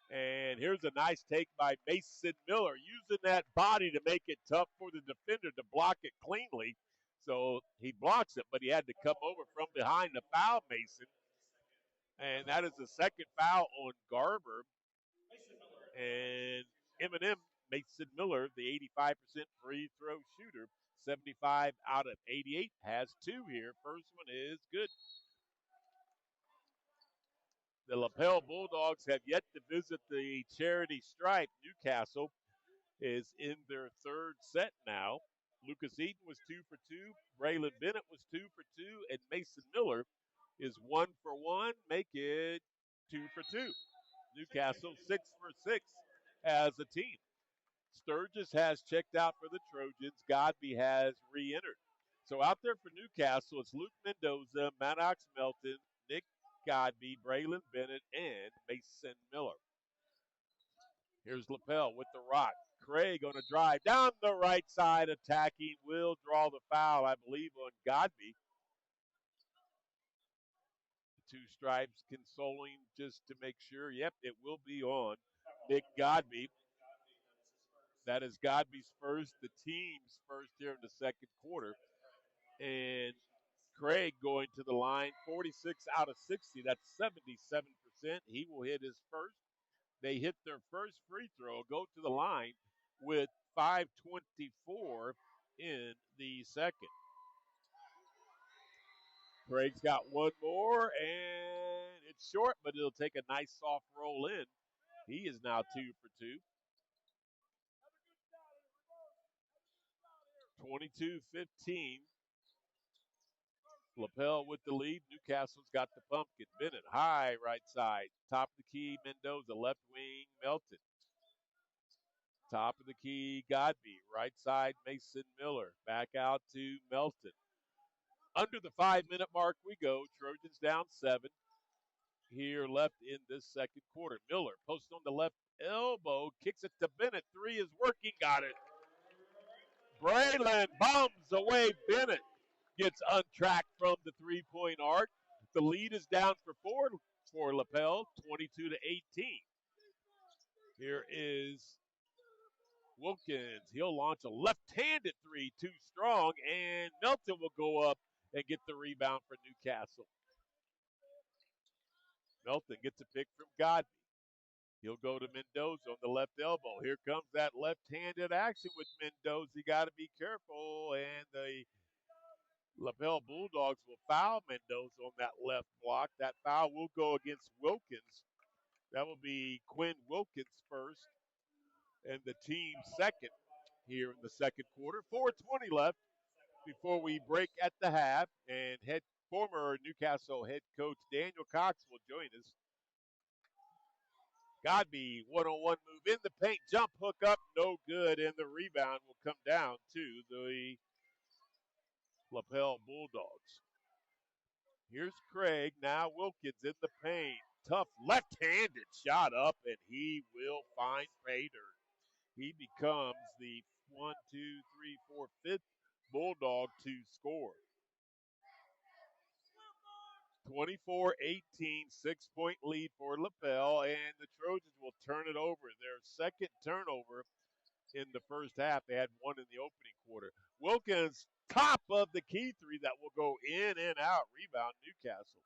And here's a nice take by Mason Miller, using that body to make it tough for the defender to block it cleanly. So he blocks it, but he had to come over from behind to foul Mason. And that is the second foul on Garber. And Eminem, Mason Miller, the 85% free throw shooter, 75 out of 88, has two here. First one is good. The Lapel Bulldogs have yet to visit the charity stripe. Newcastle is in their third set now. Lucas Eaton was 2 for 2. Braylon Bennett was 2 for 2. And Mason Miller is 1 for 1. Make it 2 for 2. Newcastle 6 for 6 as a team. Sturgis has checked out for the Trojans. Godby has re-entered. So out there for Newcastle, it's Luke Mendoza, Maddox Melton, Nick Godby, Braylon Bennett, and Mason Miller. Here's Lapel with the rock. Craig on a drive down the right side, attacking, will draw the foul, I believe, on Godby. The two stripes consoling just to make sure. Yep, it will be on Nick Godby. That is Godby's first, the team's first here in the second quarter. And Craig going to the line, 46 out of 60. That's 77%. He will hit his first. They hit their first free throw, go to the line with 5:24 in the second. Craig's got one more, and it's short, but it'll take a nice soft roll in. He is now 2 for 2. 22-15. Lapel with the lead. Newcastle's got the pumpkin. Bennett high right side. Top of the key, Mendoza. Left wing, Melton. Top of the key, Godby. Right side, Mason Miller. Back out to Melton. Under the 5-minute mark we go. Trojans down 7. Here left in this second quarter. Miller post on the left elbow. Kicks it to Bennett. 3 is working. Got it. Braylon bombs away Bennett. Gets untracked from the three-point arc. The lead is down for 4 for Lapel, 22-18. Here is Wilkins. He'll launch a left-handed three, too strong, and Melton will go up and get the rebound for Newcastle. Melton gets a pick from Godby. He'll go to Mendoza on the left elbow. Here comes that left-handed action with Mendoza. You got to be careful, and the Lapel Bulldogs will foul Mendoza on that left block. That foul will go against Wilkins. That will be Quinn Wilkins first and the team second here in the second quarter. 4:20 left before we break at the half, and former Newcastle head coach Daniel Cox will join us. Godby, one-on-one move in the paint, jump hook up, no good, and the rebound will come down to the Lapel Bulldogs. Here's Craig, now Wilkins in the paint. Tough left-handed shot up, and he will find pay dirt. He becomes the 5th Bulldog to score. 24-18, 6-point lead for Lapel, and the Trojans will turn it over. Their second turnover in the first half. They had one in the opening quarter. Wilkins, top of the key three that will go in and out. Rebound, Newcastle.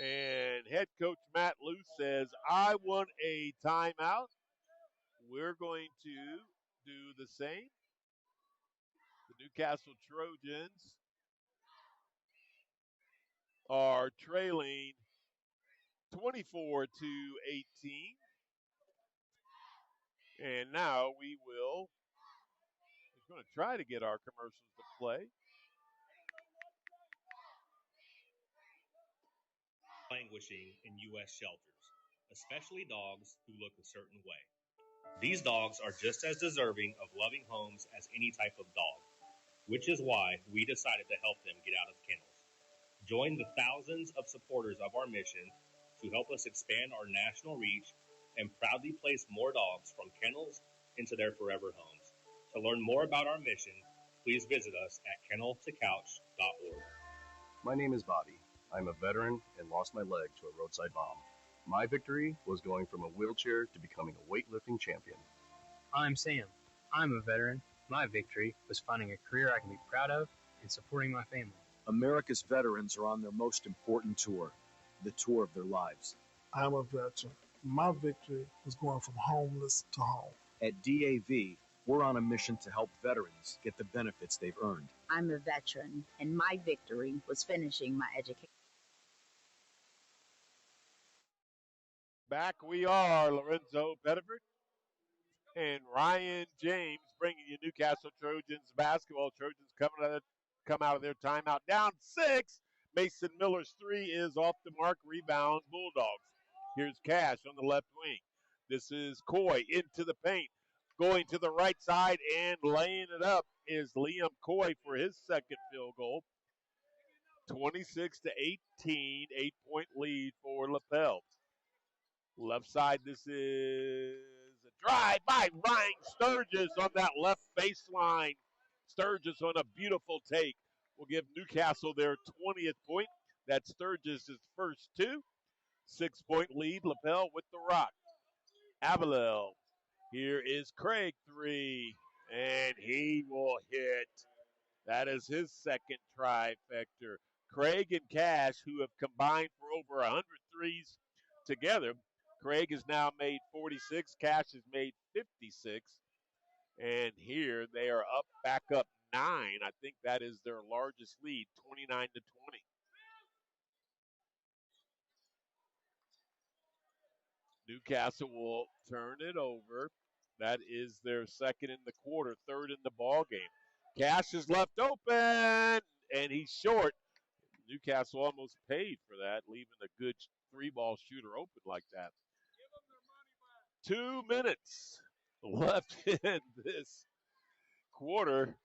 And head coach Matt Luce says, I want a timeout. We're going to do the same. The Newcastle Trojans are trailing 24-18. And now we're going to try to get our commercials to play. Languishing in U.S. shelters, especially dogs who look a certain way. These dogs are just as deserving of loving homes as any type of dog. which is why we decided to help them get out of kennels. Join the thousands of supporters of our mission to help us expand our national reach and proudly place more dogs from kennels into their forever homes. To learn more about our mission, please visit us at kenneltocouch.org. My name is Bobby. I'm a veteran and lost my leg to a roadside bomb. My victory was going from a wheelchair to becoming a weightlifting champion. I'm Sam. I'm a veteran. My victory was finding a career I can be proud of and supporting my family. America's veterans are on their most important tour, the tour of their lives. I'm a veteran. My victory was going from homeless to home. At DAV, we're on a mission to help veterans get the benefits they've earned. I'm a veteran, and my victory was finishing my education. Back we are, Lorenzo Pettiford and Ryan James bringing you Newcastle Trojans basketball. Trojans come out of their timeout down 6. Mason Miller's 3 is off the mark. Rebound, Bulldogs. Here's Cash on the left wing. This is Coy into the paint. Going to the right side and laying it up is Liam Coy for his second field goal. 26-18, 8-point lead for Lapel. Left side, this is a drive by Ryan Sturgis on that left baseline. Sturgis on a beautiful take will give Newcastle their 20th point. That's Sturgis' first 2. 6-point lead, Lapel with the rock. Abilel. Here is Craig 3, and he will hit. That is his second trifecta. Craig and Cash, who have combined for over 100 threes together. Craig has now made 46. Cash has made 56. And here they are back up 9. I think that is their largest lead, 29-20. Newcastle will turn it over. That is their second in the quarter, third in the ball game. Cash is left open, and he's short. Newcastle almost paid for that, leaving a good 3-ball shooter open like that. 2 minutes left in this quarter.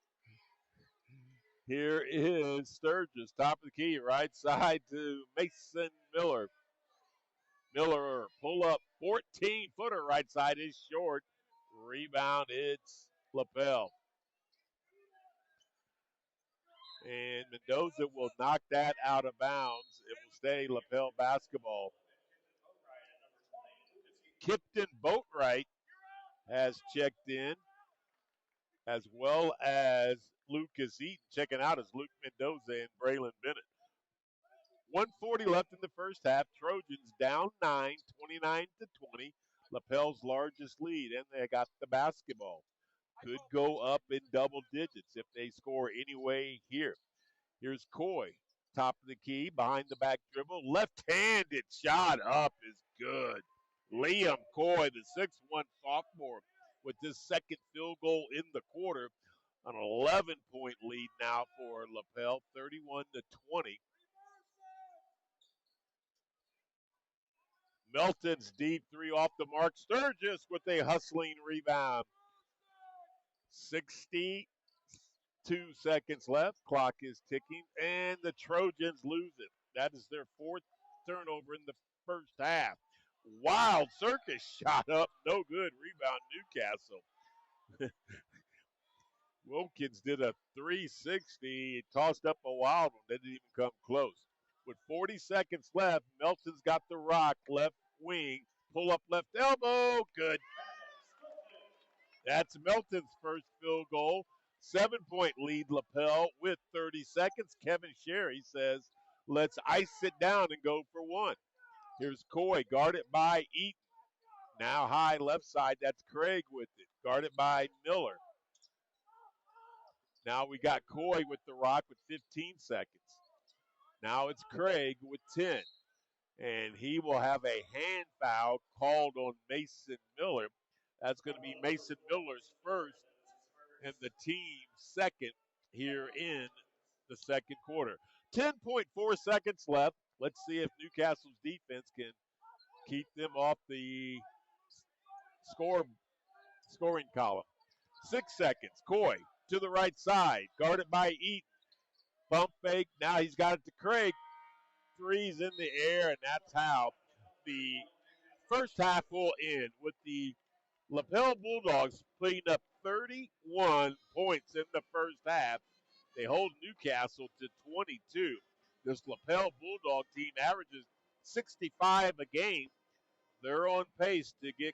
Here is Sturgis, top of the key, right side to Mason Miller. Miller pull up, 14-footer right side is short. Rebound, it's Lapel. And Mendoza will knock that out of bounds. It will stay Lapel basketball. Kipton Boatwright has checked in, as well as Lucas Eaton. Checking out is Luke Mendoza and Braylon Bennett. 1:40 left in the first half. Trojans down 9, 29-20. Lapel's largest lead, and they got the basketball. Could go up in double digits if they score anyway here. Here's Coy, top of the key, behind the back dribble. Left-handed shot up is good. Liam Coy, the 6'1 sophomore, with this second field goal in the quarter. An 11-point lead now for Lapel, 31-20. Melton's deep 3 off the mark. Sturgis with a hustling rebound. 62 seconds left. Clock is ticking, and the Trojans lose it. That is their 4th turnover in the first half. Wild circus shot up. No good. Rebound, Newcastle. Wilkins did a 360. He tossed up a wild one. Didn't even come close. With 40 seconds left, Melton's got the rock, left wing. Pull up left elbow. Good. That's Melton's first field goal. 7-point lead, Lapel, with 30 seconds. Kevin Sherry says, let's ice it down and go for 1. Here's Coy, guarded by Eaton. Now high left side, that's Craig with it. Guarded by Miller. Now we got Coy with the rock with 15 seconds. Now it's Craig with 10. And he will have a hand foul called on Mason Miller. That's going to be Mason Miller's first and the team's second here in the second quarter. 10.4 seconds left. Let's see if Newcastle's defense can keep them off the scoring column. 6 seconds. Coy to the right side. Guarded by Eaton. Bump fake. Now he's got it to Craig. Three's in the air, and that's how the first half will end with the Lapel Bulldogs putting up 31 points in the first half. They hold Newcastle to 22. This Lapel Bulldog team averages 65 a game. They're on pace to get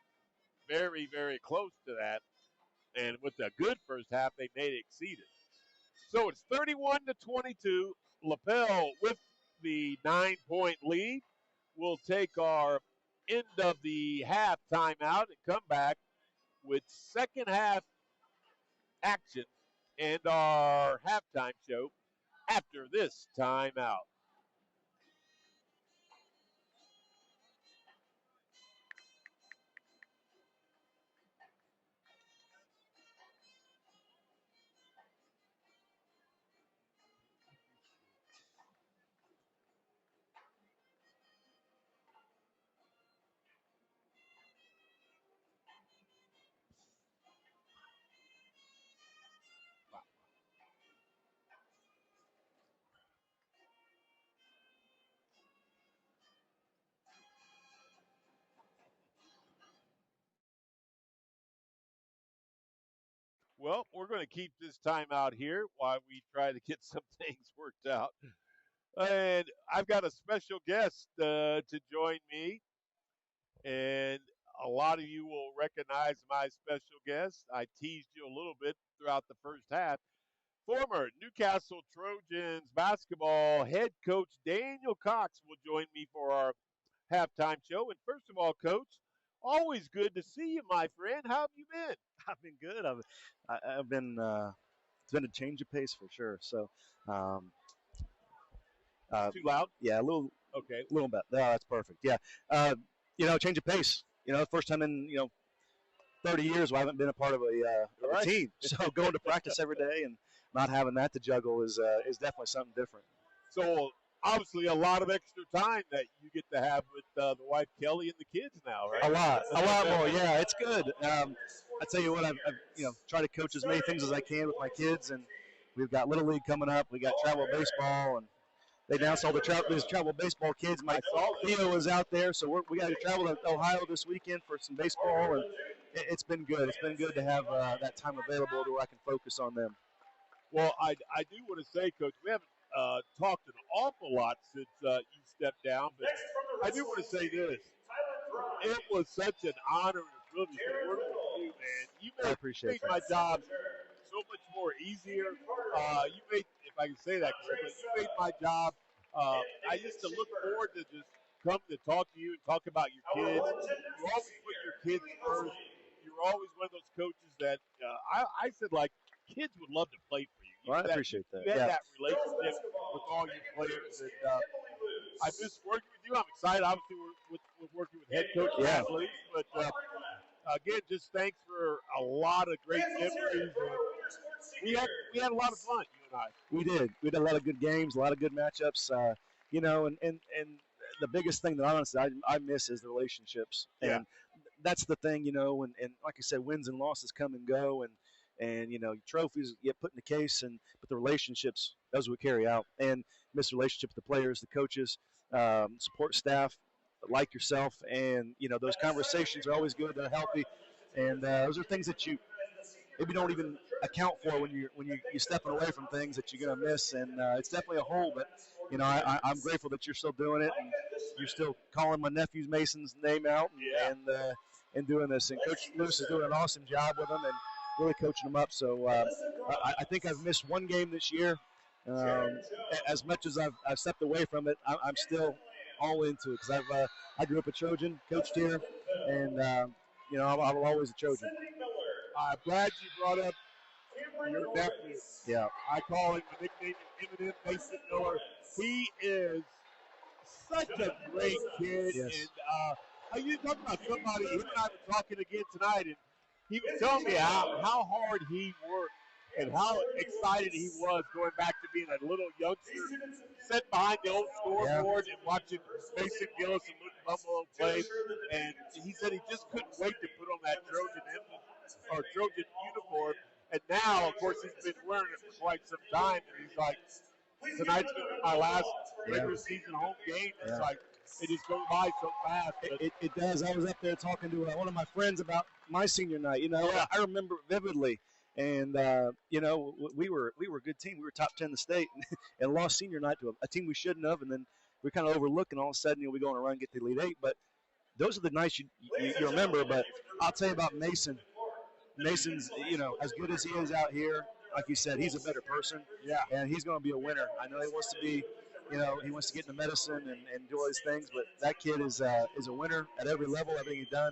very, very close to that. And with a good first half, they may exceed it. So it's 31 to 22. Lapel with the 9-point lead. We'll take our end of the half timeout and come back with second half action and our halftime show after this timeout. Well, we're going to keep this timeout here while we try to get some things worked out. And I've got a special guest to join me. And a lot of you will recognize my special guest. I teased you a little bit throughout the first half. Former Newcastle Trojans basketball head coach Daniel Cox will join me for our halftime show. And first of all, Coach, always good to see you, my friend. How have you been? I've been good. I've been it's been a change of pace for sure. So too loud? Yeah, a little. Okay, a little bit. No, that's perfect. Yeah, change of pace. First time in 30 years I haven't been a part of a team. So going to practice every day and not having that to juggle is definitely something different. So obviously a lot of extra time that you get to have with the wife Kelly and the kids now, right? A lot more. Yeah, it's good. I tell you what, I've tried to coach as many things as I can with my kids, and we've got Little League coming up. We got travel baseball, and they announced all the travel baseball kids. My Theo is out there, so we got to travel to Ohio this weekend for some baseball, and it's been good. It's been good to have that time available to where I can focus on them. Well, I do want to say, Coach, we haven't talked an awful lot since you stepped down, but I do want to say this. It was such an honor and a privilege to work with you, man. You made my job so much more easier. You made, if I can say that correctly, you made my job. I used to look forward to just come to talk to you and talk about your kids. You always put your kids first. You were always one of those coaches that I said, like, kids would love to play for you. Well, I appreciate that. You had that relationship with all your players, and I miss working with you. I'm excited, obviously, we're working with head coach athletes, but again, just thanks for a lot of great memories. We had a lot of fun, you and I. We did. We had a lot of good games, a lot of good matchups. And the biggest thing that honestly I miss is the relationships. Yeah. And that's the thing, and like I said, wins and losses come and go, and trophies get put in the case, but the relationships, those we carry out, and miss the relationship with the players, the coaches, support staff like yourself, and those conversations are always good, they're healthy, and those are things that you maybe don't even account for when you're stepping away from things that you're going to miss, and it's definitely a hole, but I'm grateful that you're still doing it, and you're still calling my nephew Mason's name out, and doing this, and Coach Lewis is doing an awesome job with him, and really coaching them up. So I think I've missed one game this year. As much as I've stepped away from it, I'm still all into it because I grew up a Trojan, coached here, and I'm always a Trojan. I'm glad you brought up your nephew. Yeah. I call him the nickname Eminem, Mason Miller. He is such a great kid. Yes. And you talk about somebody, him and I were talking again tonight, and he was telling me how hard he worked and how excited he was going back to being a little youngster, sitting behind the old scoreboard and watching Mason Gillis and Luke Buffalo play. And he said he just couldn't wait to put on that Trojan uniform And now, of course, he's been wearing it for quite some time, and he's like, tonight's going to be my last regular season home game. It's like it just goes by so fast. It does. I was up there talking to one of my friends about my senior night. I remember it vividly. And we were a good team. We were top 10 in the state, and lost senior night to a team we shouldn't have. And then we kind of overlooked, and all of a sudden, we go on a run, get to the Elite Eight. But those are the nights you remember. But I'll tell you about Mason. Mason's, as good as he is out here, like you said, he's a better person. Yeah. And he's going to be a winner. I know he wants to be, he wants to get into medicine and do all these things, but that kid is a winner at every level, everything he's done.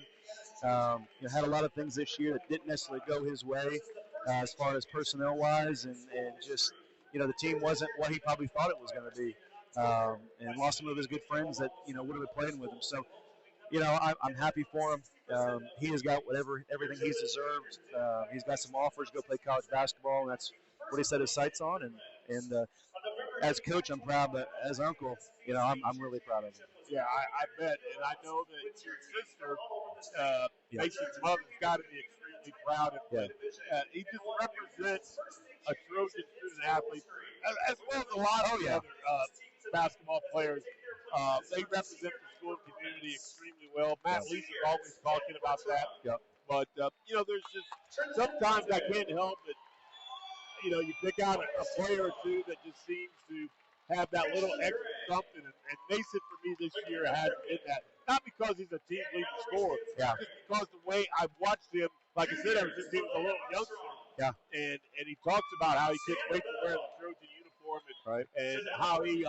Had a lot of things this year that didn't necessarily go his way as far as personnel-wise, and just, the team wasn't what he probably thought it was going to be, and lost some of his good friends that, would have been playing with him. So, I'm happy for him. He has got everything he's deserved. He's got some offers to go play college basketball, and that's what he set his sights on. And as coach, I'm proud, but as uncle, I'm really proud of him. Yeah, I bet, and I know that your sister, Mason's mother's got to be extremely proud of him. He just represents a Trojan student athlete, as well as a lot of other basketball players. They represent the school community extremely well. Matt Leach is always talking about that. Yep. But, there's just sometimes I can't help it. You pick out a player or two that just seems to have that little extra something. And Mason, for me, this year has been that. Not because he's a team leading scorer, just because the way I've watched him, like I said, ever since he was a little youngster. Yeah. And he talks about how he couldn't wait to wear the Trojan uniform and how he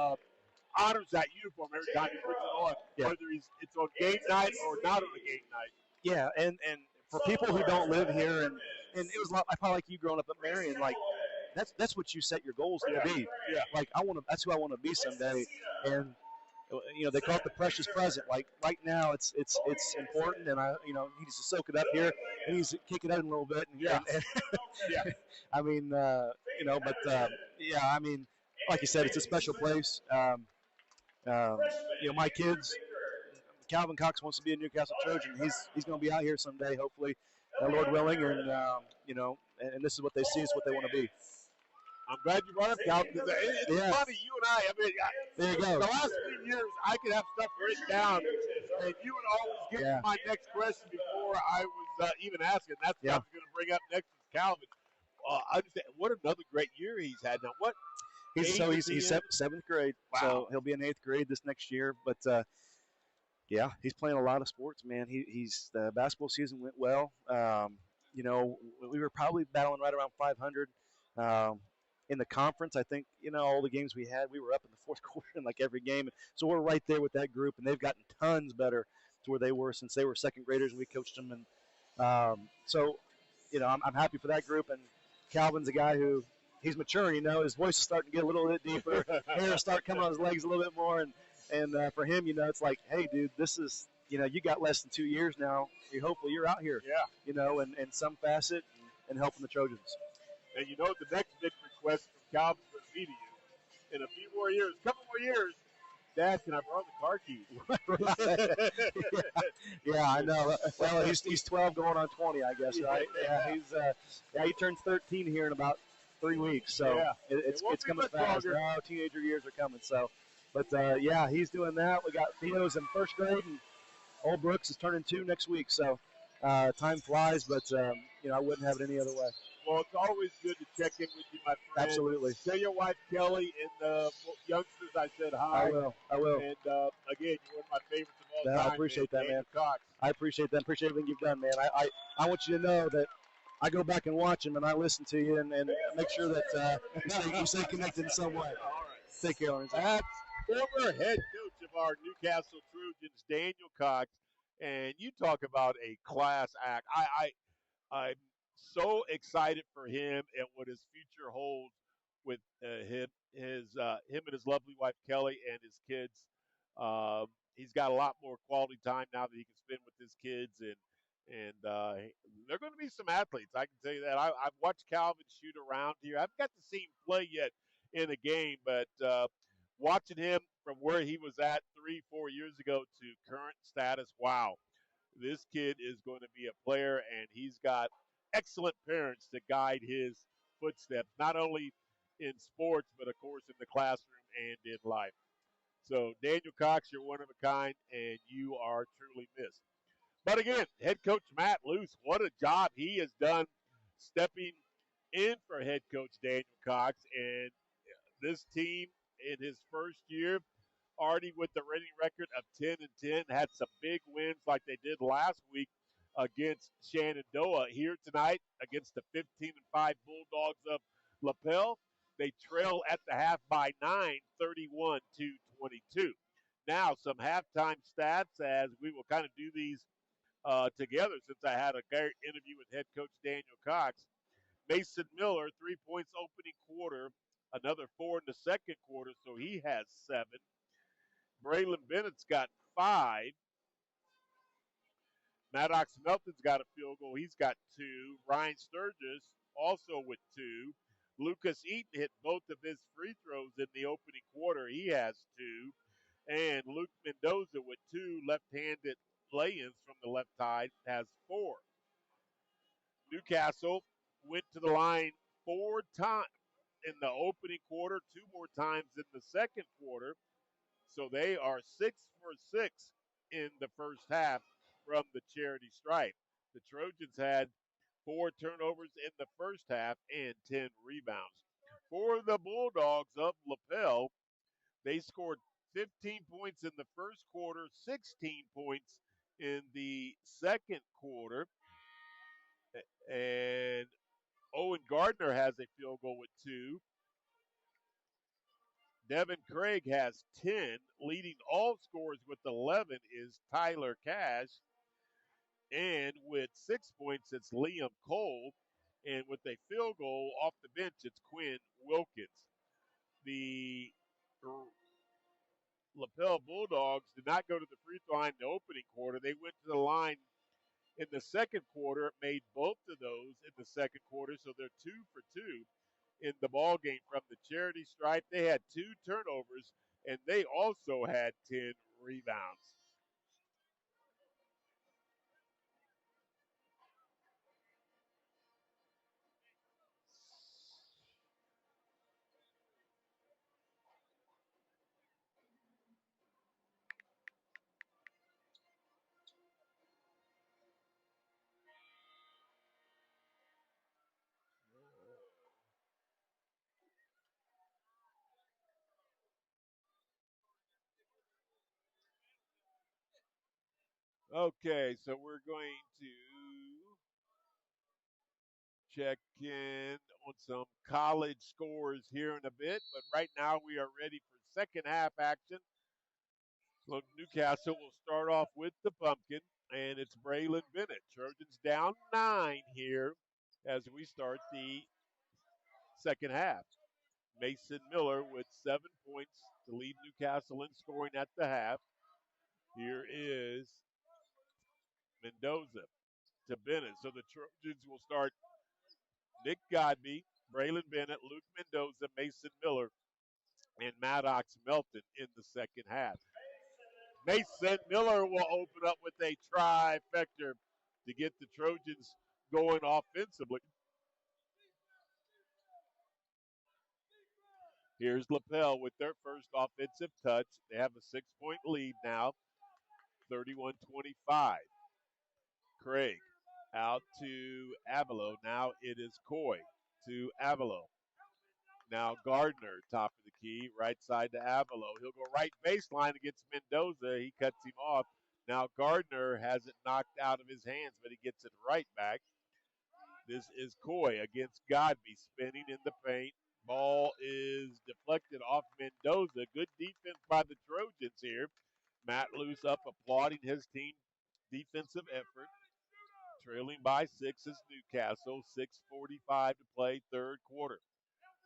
honors that uniform every time he puts it on, whether it's on game night or not on a game night. Yeah, and for people who don't live here, and it was probably like you growing up at Marion, like that's what you set your goals to be. Yeah. Like that's who I want to be someday, and they call it the precious present. Like right now, it's important, and he needs to soak it up here. He needs to kick it out a little bit. I mean, I mean, like you said, it's a special place. My kids, Calvin Cox wants to be a Newcastle Trojan. He's going to be out here someday, hopefully, Lord willing, and and this is what they see, is what they want to be. I'm glad you brought up Calvin, because it's funny, you and I mean, there you go. The last few years, I could have stuff written down, and you would always get to my next question before I was even asking. That's what I was going to bring up next is Calvin. What another great year he's had. Now, what? He's seventh grade, so he'll be in eighth grade this next year. But he's playing a lot of sports, man. He's the basketball season went well. We were probably battling right around 500 in the conference. I think all the games we had, we were up in the fourth quarter in like every game. So we're right there with that group, and they've gotten tons better to where they were since they were second graders and we coached them. And I'm happy for that group. And Calvin's a guy who. He's maturing, his voice is starting to get a little bit deeper. Hair start coming on his legs a little bit more. And for him, it's like, hey, dude, this is, you got less than 2 years now. Hopefully you're out here, in some facet and helping the Trojans. And the next big request from Calvin for me to you, in a few more years, a couple more years, Dad, can I borrow the car keys? Yeah, I know. Well, he's 12 going on 20, I guess, right? Yeah, he turns 13 here in about 3 weeks, so it's coming fast. Now teenager years are coming, so. But, he's doing that. We got Theo's in first grade, and Old Brooks is turning 2 next week, so time flies, but, I wouldn't have it any other way. Well, it's always good to check in with you, my friend. Absolutely. Tell your wife, Kelly, and the youngsters I said hi. I will. And, again, you're one of my favorites of all time. I appreciate that, man. Cox. I appreciate that. Appreciate everything you've done, man. I want you to know that I go back and watch them, and I listen to you, and make sure that you stay connected in some way. All right. Take care, Lawrence. That's former head coach of our Newcastle Trojans, Daniel Cox, and you talk about a class act. I'm so excited for him and what his future holds with him and his lovely wife Kelly and his kids. He's got a lot more quality time now that he can spend with his kids, and they're going to be some athletes. I can tell you that. I've watched Calvin shoot around here. I haven't got to see him play yet in a game, but watching him from where he was at 3-4 years ago to current status, wow, this kid is going to be a player, and he's got excellent parents to guide his footsteps, not only in sports, but of course in the classroom and in life. So, Daniel Cox, you're one of a kind, and you are truly missed. But again, head coach Matt Luce, what a job he has done stepping in for head coach Daniel Cox. And this team in his first year, already with the rating record of 10 and 10, had some big wins like they did last week against Shenandoah. Here tonight against the 15 and 5 Bulldogs of Lapel. They trail at the half by 9, 31 to 22. Now, some halftime stats as we will kind of do these together since I had a great interview with head coach Daniel Cox. Mason Miller, 3 points opening quarter, another 4 in the second quarter, so he has 7. Braylon Bennett's got 5. Maddox Melton's got a field goal. He's got 2. Ryan Sturgis also with 2. Lucas Eaton hit both of his free throws in the opening quarter. He has 2. And Luke Mendoza with 2 left-handed lay-ins from the left side has 4. Newcastle went to the line 4 times in the opening quarter, 2 more times in the second quarter. So they are 6 for 6 in the first half from the charity stripe. The Trojans had 4 turnovers in the first half and 10 rebounds. For the Bulldogs of Lapel, they scored 15 points in the first quarter, 16 points in the second quarter. And Owen Gardner has a field goal with 2. Devin Craig has 10. Leading all scorers with 11 is Tyler Cash. And with 6 points, it's Liam Cole. And with a field goal off the bench, it's Quinn Wilkins. The Lapel Bulldogs did not go to the free throw line in the opening quarter. They went to the line in the second quarter, made both of those in the second quarter, so they're 2 for 2 in the ball game from the charity stripe. They had 2 turnovers, and they also had 10 rebounds. Okay, so we're going to check in on some college scores here in a bit, but right now we are ready for second half action. So Newcastle will start off with the pumpkin, and it's Braylon Bennett. Trojans down 9 here as we start the second half. Mason Miller with 7 points to lead Newcastle in scoring at the half. Here is Mendoza to Bennett. So the Trojans will start Nick Godby, Braylon Bennett, Luke Mendoza, Mason Miller, and Maddox Melton in the second half. Mason Miller will open up with a trifecta to get the Trojans going offensively. Here's Lapel with their first offensive touch. They have a 6-point lead now, 31-25. Craig out to Avalo. Now it is Coy to Avalo. Now Gardner, top of the key, right side to Avalo. He'll go right baseline against Mendoza. He cuts him off. Now Gardner has it knocked out of his hands, but he gets it right back. This is Coy against Godby, spinning in the paint. Ball is deflected off Mendoza. Good defense by the Trojans here. Matt Luce up applauding his team defensive effort. Trailing by 6 is Newcastle. 6:45 to play, third quarter.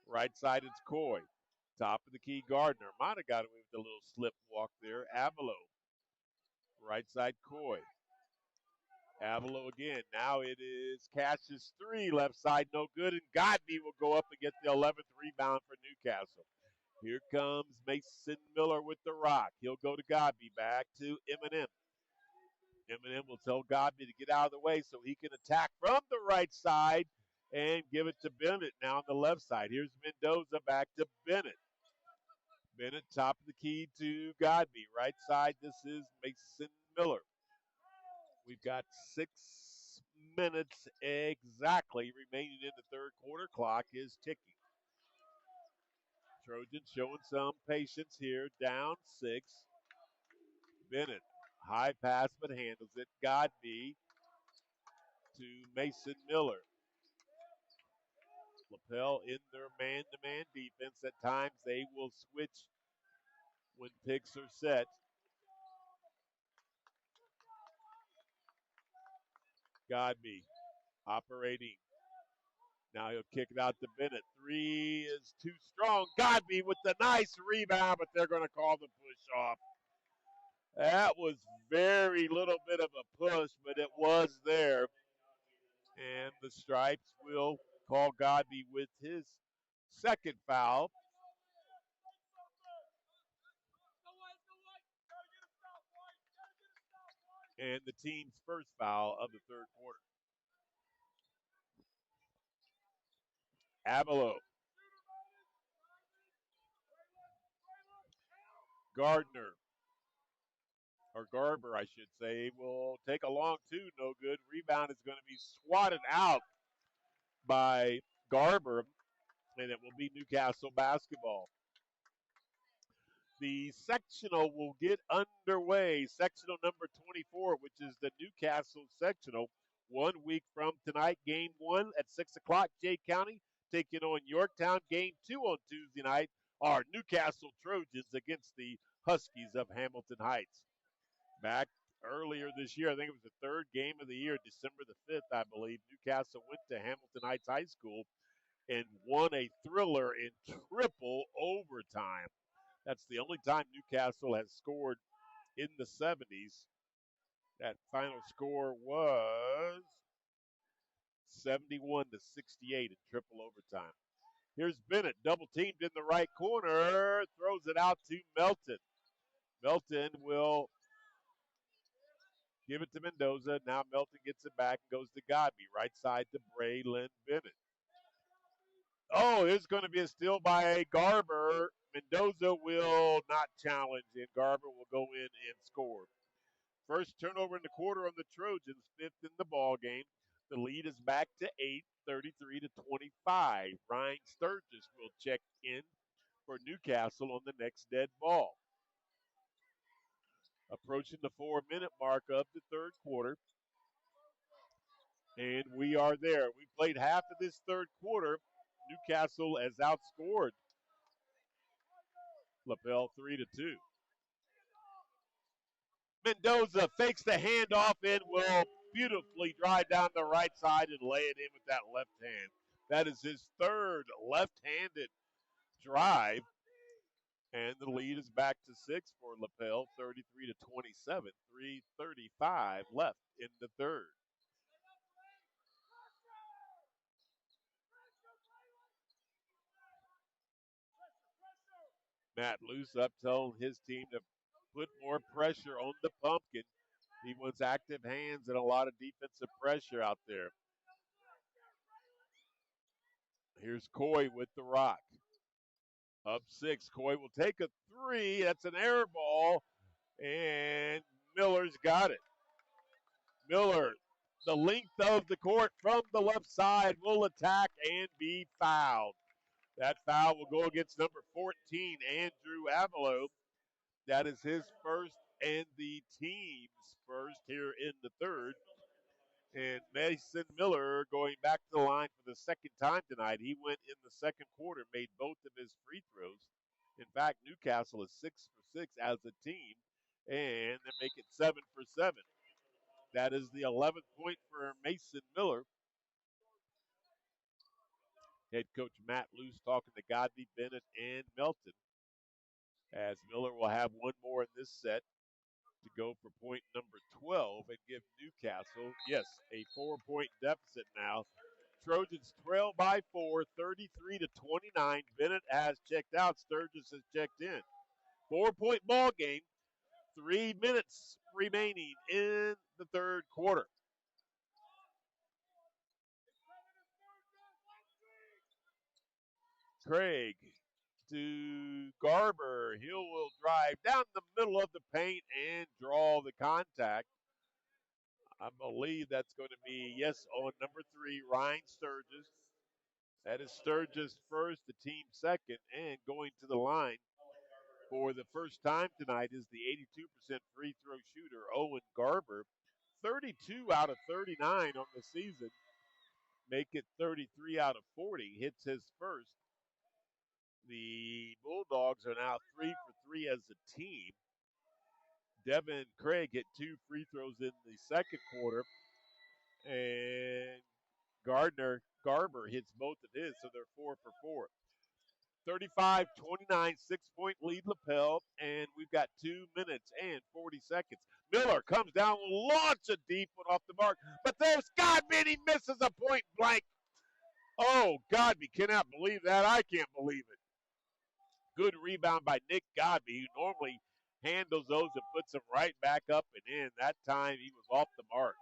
Right side, it's Coy. Top of the key, Gardner. Might have got away with a little slip walk there. Avalo. Right side, Coy. Avalo again. Now it is Cash's 3. Left side, no good. And Godby will go up and get the 11th rebound for Newcastle. Here comes Mason Miller with the rock. He'll go to Godby. Back to Eminem. Eminem will tell Godby to get out of the way so he can attack from the right side and give it to Bennett now on the left side. Here's Mendoza back to Bennett. Bennett, top of the key to Godby. Right side, this is Mason Miller. We've got 6 minutes exactly remaining in the third quarter. Clock is ticking. Trojans showing some patience here. Down 6. Bennett, high pass but handles it. Godby to Mason Miller. Lapel in their man-to-man defense. At times they will switch when picks are set. Godby operating. Now he'll kick it out to Bennett. 3 is too strong. Godby with the nice rebound, but they're going to call the push off. That was very little bit of a push, but it was there. And the Stripes will call Godby with his second foul. And the team's first foul of the third quarter. Avalo. Gardner, or Garber, I should say, will take a long two. No good. Rebound is going to be swatted out by Garber, and it will be Newcastle basketball. The sectional will get underway. Sectional number 24, which is the Newcastle sectional, 1 week from tonight. Game 1 at 6 o'clock. Jay County taking on Yorktown. Game 2 on Tuesday night are Newcastle Trojans against the Huskies of Hamilton Heights. Back earlier this year, I think it was the third game of the year, December the 5th, I believe, Newcastle went to Hamilton Heights High School and won a thriller in triple overtime. That's the only time Newcastle has scored in the 70s. That final score was 71 to 68 in triple overtime. Here's Bennett, double teamed in the right corner, throws it out to Melton. Melton will give it to Mendoza. Now Melton gets it back and goes to Godby. Right side to Braylon Bennett. Oh, there's going to be a steal by Garber. Mendoza will not challenge, and Garber will go in and score. First turnover in the quarter on the Trojans, 5th in the ball game. The lead is back to 8, 33 to 25. Ryan Sturgis will check in for Newcastle on the next dead ball. Approaching the 4-minute mark of the third quarter. And we are there. We played half of this third quarter. Newcastle has outscored Lapel 3-2. Mendoza fakes the handoff and will beautifully drive down the right side and lay it in with that left hand. That is his third left-handed drive. And the lead is back to 6 for Lapel, 33 to 27. 3:35 left in the third. Matt Luce up telling his team to put more pressure on the pumpkin. He wants active hands and a lot of defensive pressure out there. Here's Coy with the rock. Up 6. Coy will take a 3. That's an air ball. And Miller's got it. Miller, the length of the court from the left side, will attack and be fouled. That foul will go against number 14, Andrew Avalo. That is his first and the team's first here in the third. And Mason Miller going back to the line for the second time tonight. He went in the second quarter, made both of his free throws. In fact, Newcastle is 6 for 6 as a team, and they're making 7 for 7. That is the 11th point for Mason Miller. Head coach Matt Luce talking to Godby, Bennett, and Melton. As Miller will have one more in this set to go for point number 12 and give Newcastle, yes, a 4-point deficit now. Trojans trail by 4, 33 to 29. Bennett has checked out. Sturgis has checked in. 4-point ball game. 3 minutes remaining in the third quarter. Craig to Garber. He will drive down the middle of the paint and draw the contact. I believe that's going to be, yes, on number 3, Ryan Sturgis. That is Sturgis first, the team second, and going to the line for the first time tonight is the 82% free throw shooter, Owen Garber. 32 out of 39 on the season. Make it 33 out of 40. Hits his first. The Bulldogs are now 3 for 3 as a team. Devin Craig hit 2 free throws in the second quarter, and Garber hits both of his, so they're 4 for 4. 35-29, 6-point lead Lapel, and we've got 2 minutes and 40 seconds. Miller comes down, launch a deep one off the mark, but there's Godby, and he misses a point blank. Oh, Godby, cannot believe that. I can't believe it. Good rebound by Nick Godby, who normally handles those and puts them right back up and in. That time he was off the mark.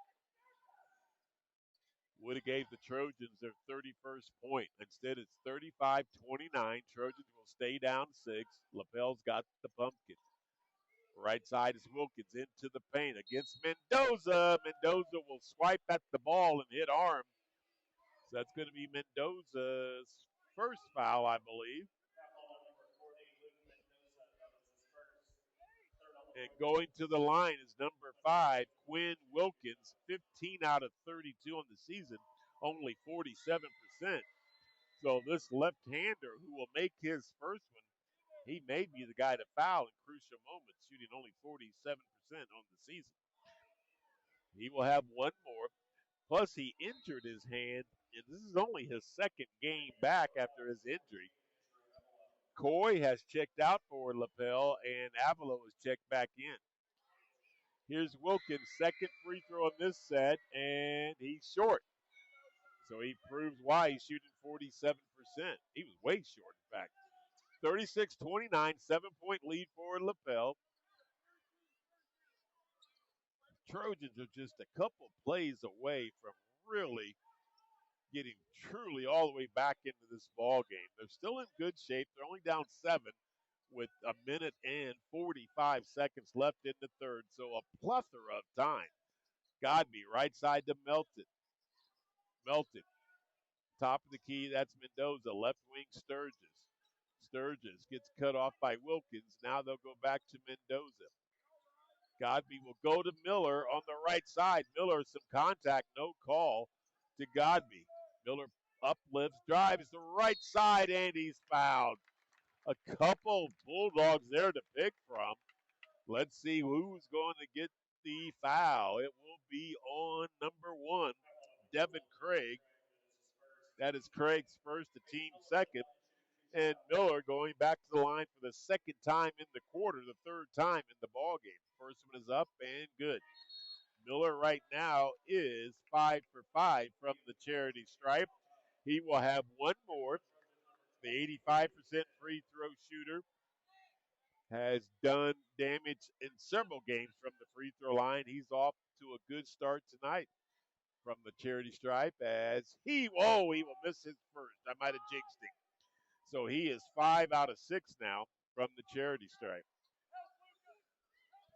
Would have gave the Trojans their 31st point. Instead, it's 35-29. Trojans will stay down 6. Lapel's got the pumpkin. Right side is Wilkins into the paint against Mendoza. Mendoza will swipe at the ball and hit arm. So that's going to be Mendoza's first foul, I believe. And going to the line is number 5, Quinn Wilkins, 15 out of 32 on the season, only 47%. So this left-hander who will make his first one, he may be the guy to foul in crucial moments, shooting only 47% on the season. He will have one more. Plus, he injured his hand, and this is only his second game back after his injury. Coy has checked out for Lapel, and Avalo has checked back in. Here's Wilkins' second free throw in this set, and he's short. So he proves why he's shooting 47%. He was way short, in fact. 36-29, 7-point lead for Lapel. Trojans are just a couple plays away from really getting truly all the way back into this ball game. They're still in good shape. They're only down 7 with a minute and 45 seconds left in the third. So a plethora of time. Godby, right side to Melton. Melton, top of the key, that's Mendoza. Left wing, Sturgis. Sturgis gets cut off by Wilkins. Now they'll go back to Mendoza. Godby will go to Miller on the right side. Miller, some contact, no call to Godby. Miller uplifts, drives the right side, and he's fouled. A couple Bulldogs there to pick from. Let's see who's going to get the foul. It will be on number 1, Devin Craig. That is Craig's first, the team's second. And Miller going back to the line for the second time in the quarter, the third time in the ball game. First one is up and good. Miller right now is 5 for 5 from the charity stripe. He will have one more. The 85% free throw shooter has done damage in several games from the free throw line. He's off to a good start tonight from the charity stripe as he will miss his first. I might have jinxed him. So he is 5 out of 6 now from the charity stripe.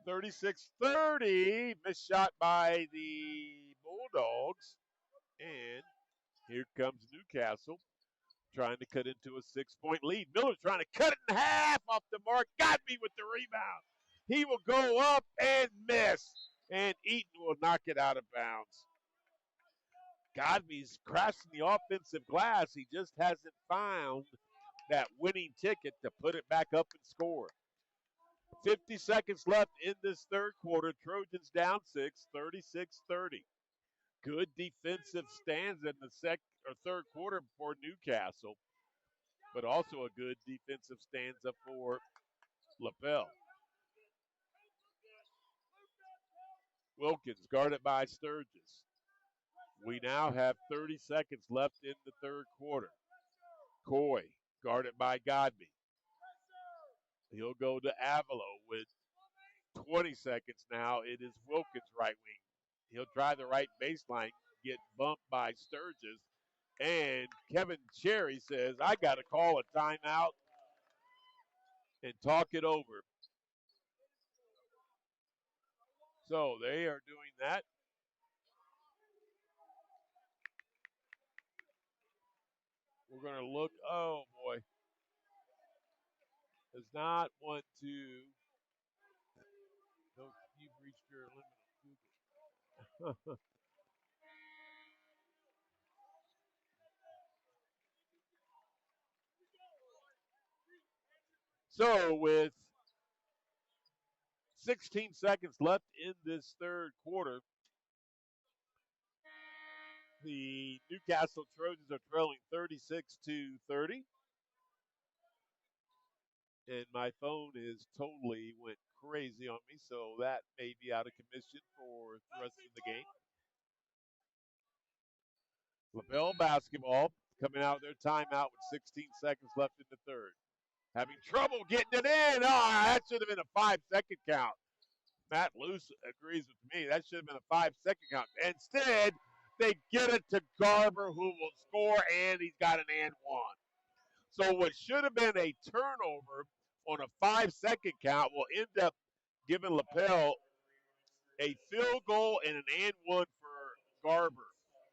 36-30, missed shot by the Bulldogs. And here comes Newcastle trying to cut into a 6-point lead. Miller's trying to cut it in half off the mark. Godby with the rebound. He will go up and miss. And Eaton will knock it out of bounds. Godby's crashing the offensive glass. He just hasn't found that winning ticket to put it back up and score. 50 seconds left in this third quarter. Trojans down 6, 36-30. Good defensive stands in the third quarter for Newcastle, but also a good defensive stanza for Lapel. Wilkins guarded by Sturgis. We now have 30 seconds left in the third quarter. Coy guarded by Godby. He'll go to Avalo with 20 seconds now. It is Wilkins right wing. He'll try the right baseline, get bumped by Sturgis. And Kevin Cherry says, I got to call a timeout and talk it over. So they are doing that. We're going to look. Oh, boy. Does not want to. No, you've reached your limit on Google. So with 16 seconds left in this third quarter, the Newcastle Trojans are trailing 36-30. And my phone is totally went crazy on me, so that may be out of commission for the rest of the game. Lapel basketball coming out of their timeout with 16 seconds left in the third. Having trouble getting it in. That should have been a 5-second count. Matt Luce agrees with me. That should have been a 5-second count. Instead, they get it to Garber, who will score, and he's got an and one. So what should have been a turnover on a 5-second count will end up giving Lapel a field goal and an and one for Garber.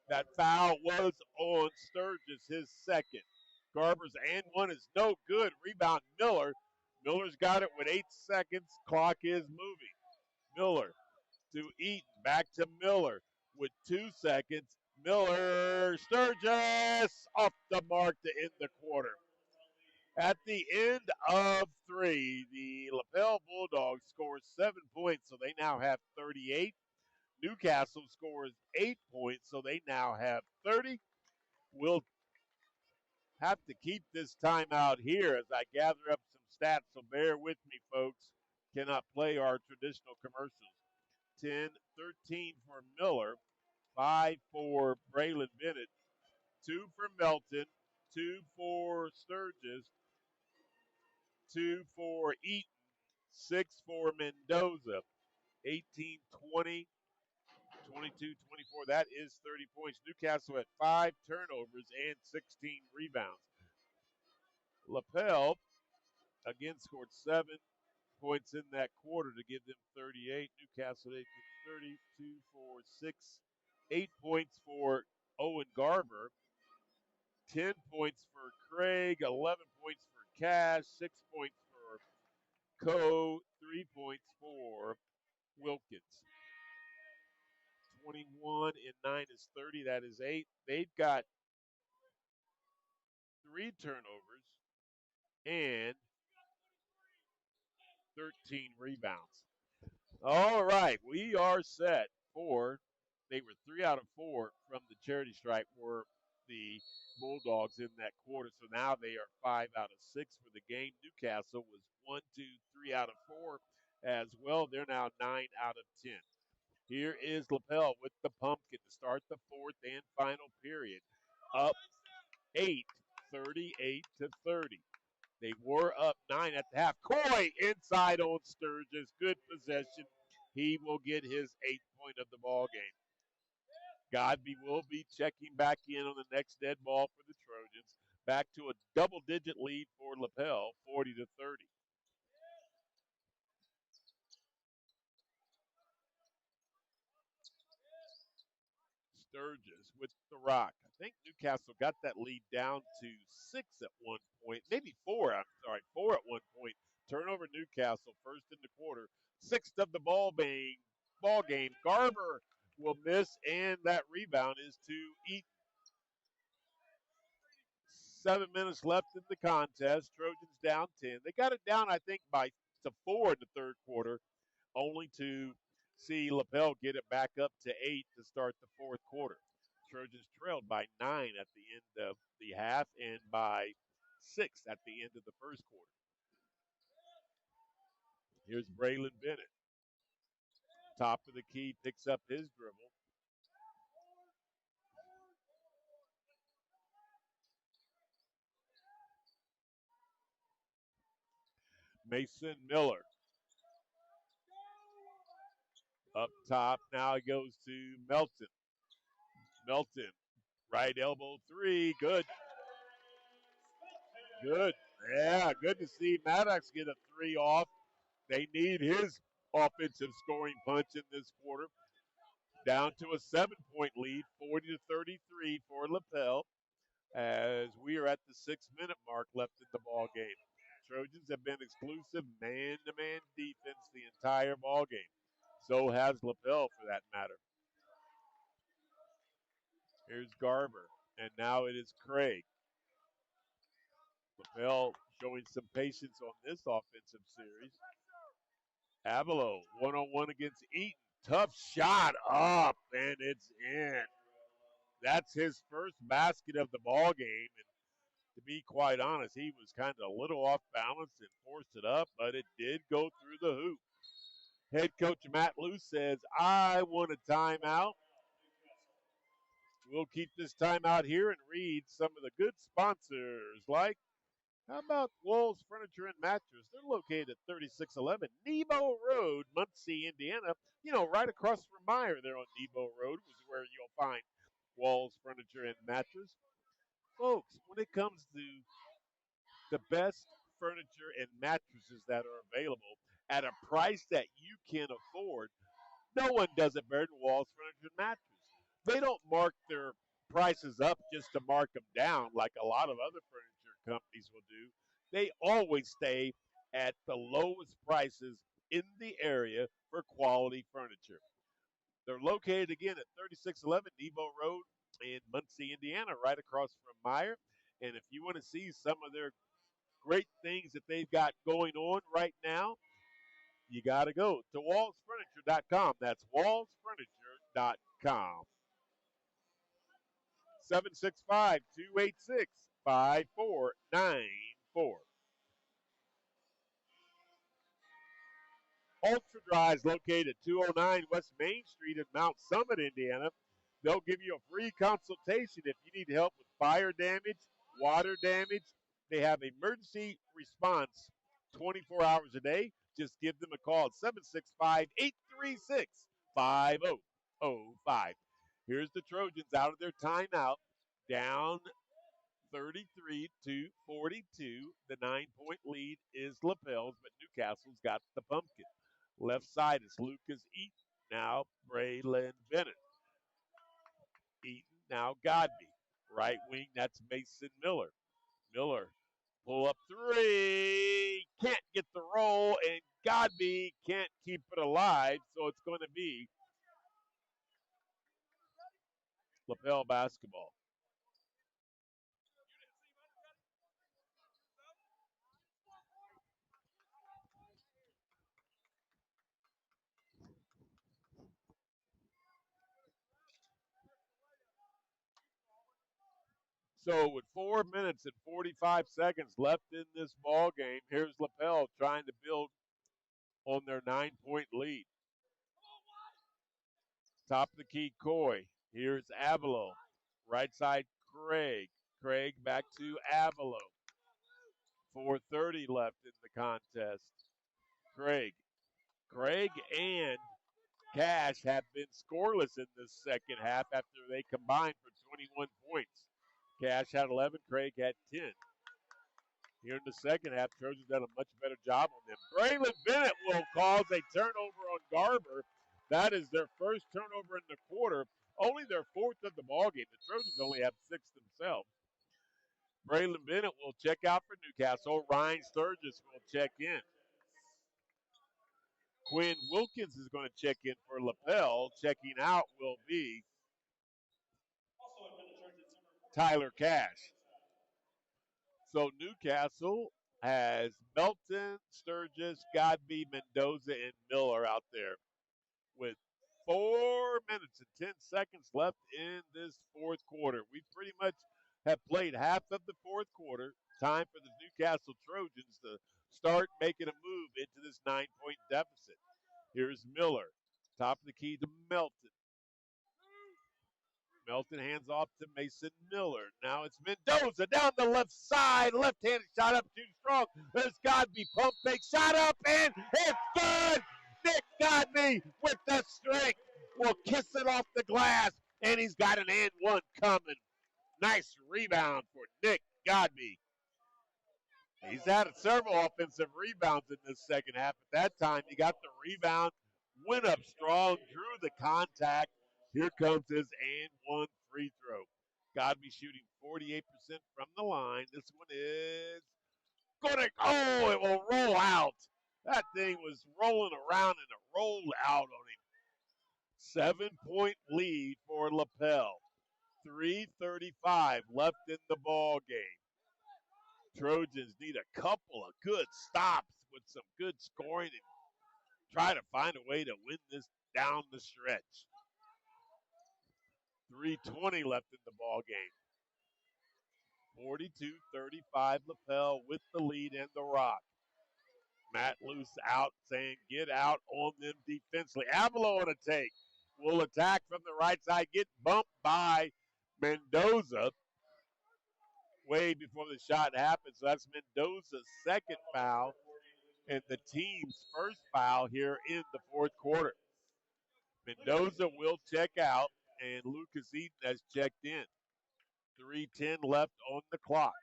That foul was on Sturgis, his second. Garber's and one is no good. Rebound Miller. Miller's got it with 8 seconds. Clock is moving. Miller to Eaton. Back to Miller with 2 seconds. Miller, Sturgis off the mark to end the quarter. At the end of 3, the Lapel Bulldogs score 7 points, so they now have 38. Newcastle scores 8 points, so they now have 30. We'll have to keep this timeout here as I gather up some stats, so bear with me, folks. Cannot play our traditional commercials. 10, 13 for Miller, 5 for Braylon Bennett, 2 for Melton, 2 for Sturgis, 2 for Eaton, 6 for Mendoza, 18, 20, 22, 24. That is 30 points. Newcastle had 5 turnovers and 16 rebounds. Lapel, again, scored 7 points in that quarter to give them 38. Newcastle, 32, 4, 6, 8 points for Owen Garber, 10 points for Craig, 11 points for Cash, 6 points for Coe, 3 points for Wilkins. 21 and 9 is 30. That is 8. They've got 3 turnovers and 13 rebounds. All right, we are set for. They were 3 out of 4 from the charity stripe were the Bulldogs in that quarter. So now they are 5 out of 6 for the game. Newcastle was 1, 2, 3 out of 4 as well. They're now 9 out of 10. Here is Lapel with the pumpkin to start the fourth and final period. Up 8, 38-30. They were up 9 at the half. Coy inside on Sturgis. Good possession. He will get his 8th point of the ball game. Godby will be checking back in on the next dead ball for the Trojans. Back to a double-digit lead for Lapel, 40-30. Sturgis with the rock. I think Newcastle got that lead down to 6 at one point, maybe 4. I'm sorry, 4 at one point. Turnover Newcastle, first in the quarter. 6th of the ball game. Garber will miss, and that rebound is to Eaton. 7 minutes left in the contest. Trojans down 10. They got it down, I think, to 4 in the third quarter, only to see Lapel get it back up to 8 to start the fourth quarter. Trojans trailed by 9 at the end of the half and by 6 at the end of the first quarter. Here's Braylon Bennett. Top of the key, picks up his dribble. Mason Miller Up top now it goes to Melton. Melton, right elbow three, good. Good. Yeah, good to see Maddox get a three off. They need his offensive scoring punch in this quarter. Down to a 7-point lead, 40-33 for Lapel, as we are at the 6-minute mark left in the ball game. Trojans have been exclusive man-to-man defense the entire ball game. So has Lapel, for that matter. Here's Garber, and now it is Craig. Lapel showing some patience on this offensive series. Avalo, one-on-one against Eaton. Tough shot up, and it's in. That's his first basket of the ball game, and to be quite honest, he was kind of a little off balance and forced it up, but it did go through the hoop. Head coach Matt Luce says, I want a timeout. We'll keep this timeout here and read some of the good sponsors, like, how about Walls Furniture and Mattress? They're located at 3611 Nebo Road, Muncie, Indiana. You know, right across from Meyer there on Nebo Road is where you'll find Walls Furniture and Mattress. Folks, when it comes to the best furniture and mattresses that are available at a price that you can afford, no one does it better than Walls Furniture and Mattress. They don't mark their prices up just to mark them down like a lot of other furniture companies will do. They always stay at the lowest prices in the area for quality furniture. They're located again at 3611 Nebo Road in Muncie, Indiana, right across from Meyer. And if you want to see some of their great things that they've got going on right now, you got to go to wallsfurniture.com. That's wallsfurniture.com. 765-286-5494. Ultra Dry is located at 209 West Main Street in Mount Summit, Indiana. They'll give you a free consultation if you need help with fire damage, water damage. They have emergency response 24 hours a day. Just give them a call at 765-836-5005. Here's the Trojans out of their timeout, down 33-42. The 9-point lead is Lapel's, but Newcastle's got the pumpkin. Left side is Lucas Eaton. Now Braylon Bennett. Eaton, now Godby. Right wing, that's Mason Miller. Miller, pull up three. Can't get the roll, and Godby can't keep it alive, so it's going to be Lapel basketball. So with 4 minutes and 45 seconds left in this ball game, here's Lapel trying to build on their 9-point lead. Top of the key, Coy. Here's Avalo. Right side, Craig. Craig back to Avalo. 4:30 left in the contest. Craig and Cash have been scoreless in this second half after they combined for 21 points. Cash had 11, Craig had 10. Here in the second half, Trojans done a much better job on them. Braylon Bennett will cause a turnover on Garber. That is their first turnover in the quarter, only their fourth of the ballgame. The Trojans only have 6 themselves. Braylon Bennett will check out for Newcastle. Ryan Sturgis will check in. Quinn Wilkins is going to check in for Lapel. Checking out will be Tyler Cash. So Newcastle has Melton, Sturgis, Godby, Mendoza, and Miller out there with 4 minutes and 10 seconds left in this fourth quarter. We pretty much have played half of the fourth quarter. Time for the Newcastle Trojans to start making a move into this 9-point deficit. Here's Miller. Top of the key to Melton. Melton hands off to Mason Miller. Now it's Mendoza down the left side. Left-handed shot up too strong. There's Godby. Pump fake shot up, and it's good. Nick Godby with the strength will kiss it off the glass, and he's got an and one coming. Nice rebound for Nick Godby. He's had several offensive rebounds in this second half. At that time, he got the rebound, went up strong, drew the contact. Here comes his and one free throw. Godby shooting 48% from the line. This one is going to, oh, it will roll out. That thing was rolling around and it rolled out on him. 7-point lead for Lapel. 3:35 left in the ball game. Trojans need a couple of good stops with some good scoring and try to find a way to win this down the stretch. 3:20 left in the ball game. 42-35 Lapel with the lead and the rock. Matt Luce out saying, get out on them defensively. Avalo on a take. Will attack from the right side, get bumped by Mendoza way before the shot happens. So that's Mendoza's second foul and the team's first foul here in the fourth quarter. Mendoza will check out, and Lucas Eaton has checked in. 3:10 left on the clock.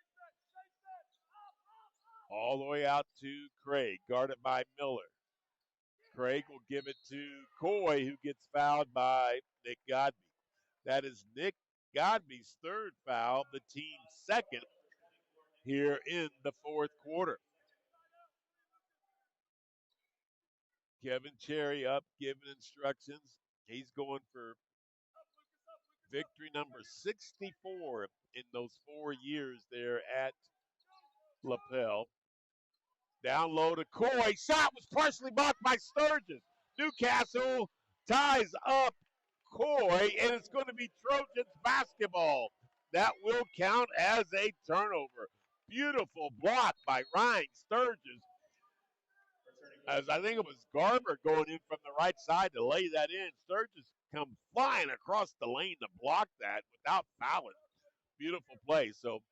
All the way out to Craig, guarded by Miller. Craig will give it to Coy, who gets fouled by Nick Godby. That is Nick Godby's third foul, the team's second here in the fourth quarter. Kevin Cherry up, giving instructions. He's going for victory number 64 in those 4 years there at Lapel. Down low to Coy. Shot was partially blocked by Sturgis. Newcastle ties up Coy, and it's going to be Trojans basketball. That will count as a turnover. Beautiful block by Ryan Sturgis. As I think it was Garber going in from the right side to lay that in. Sturgis come flying across the lane to block that without fouling. Beautiful play. So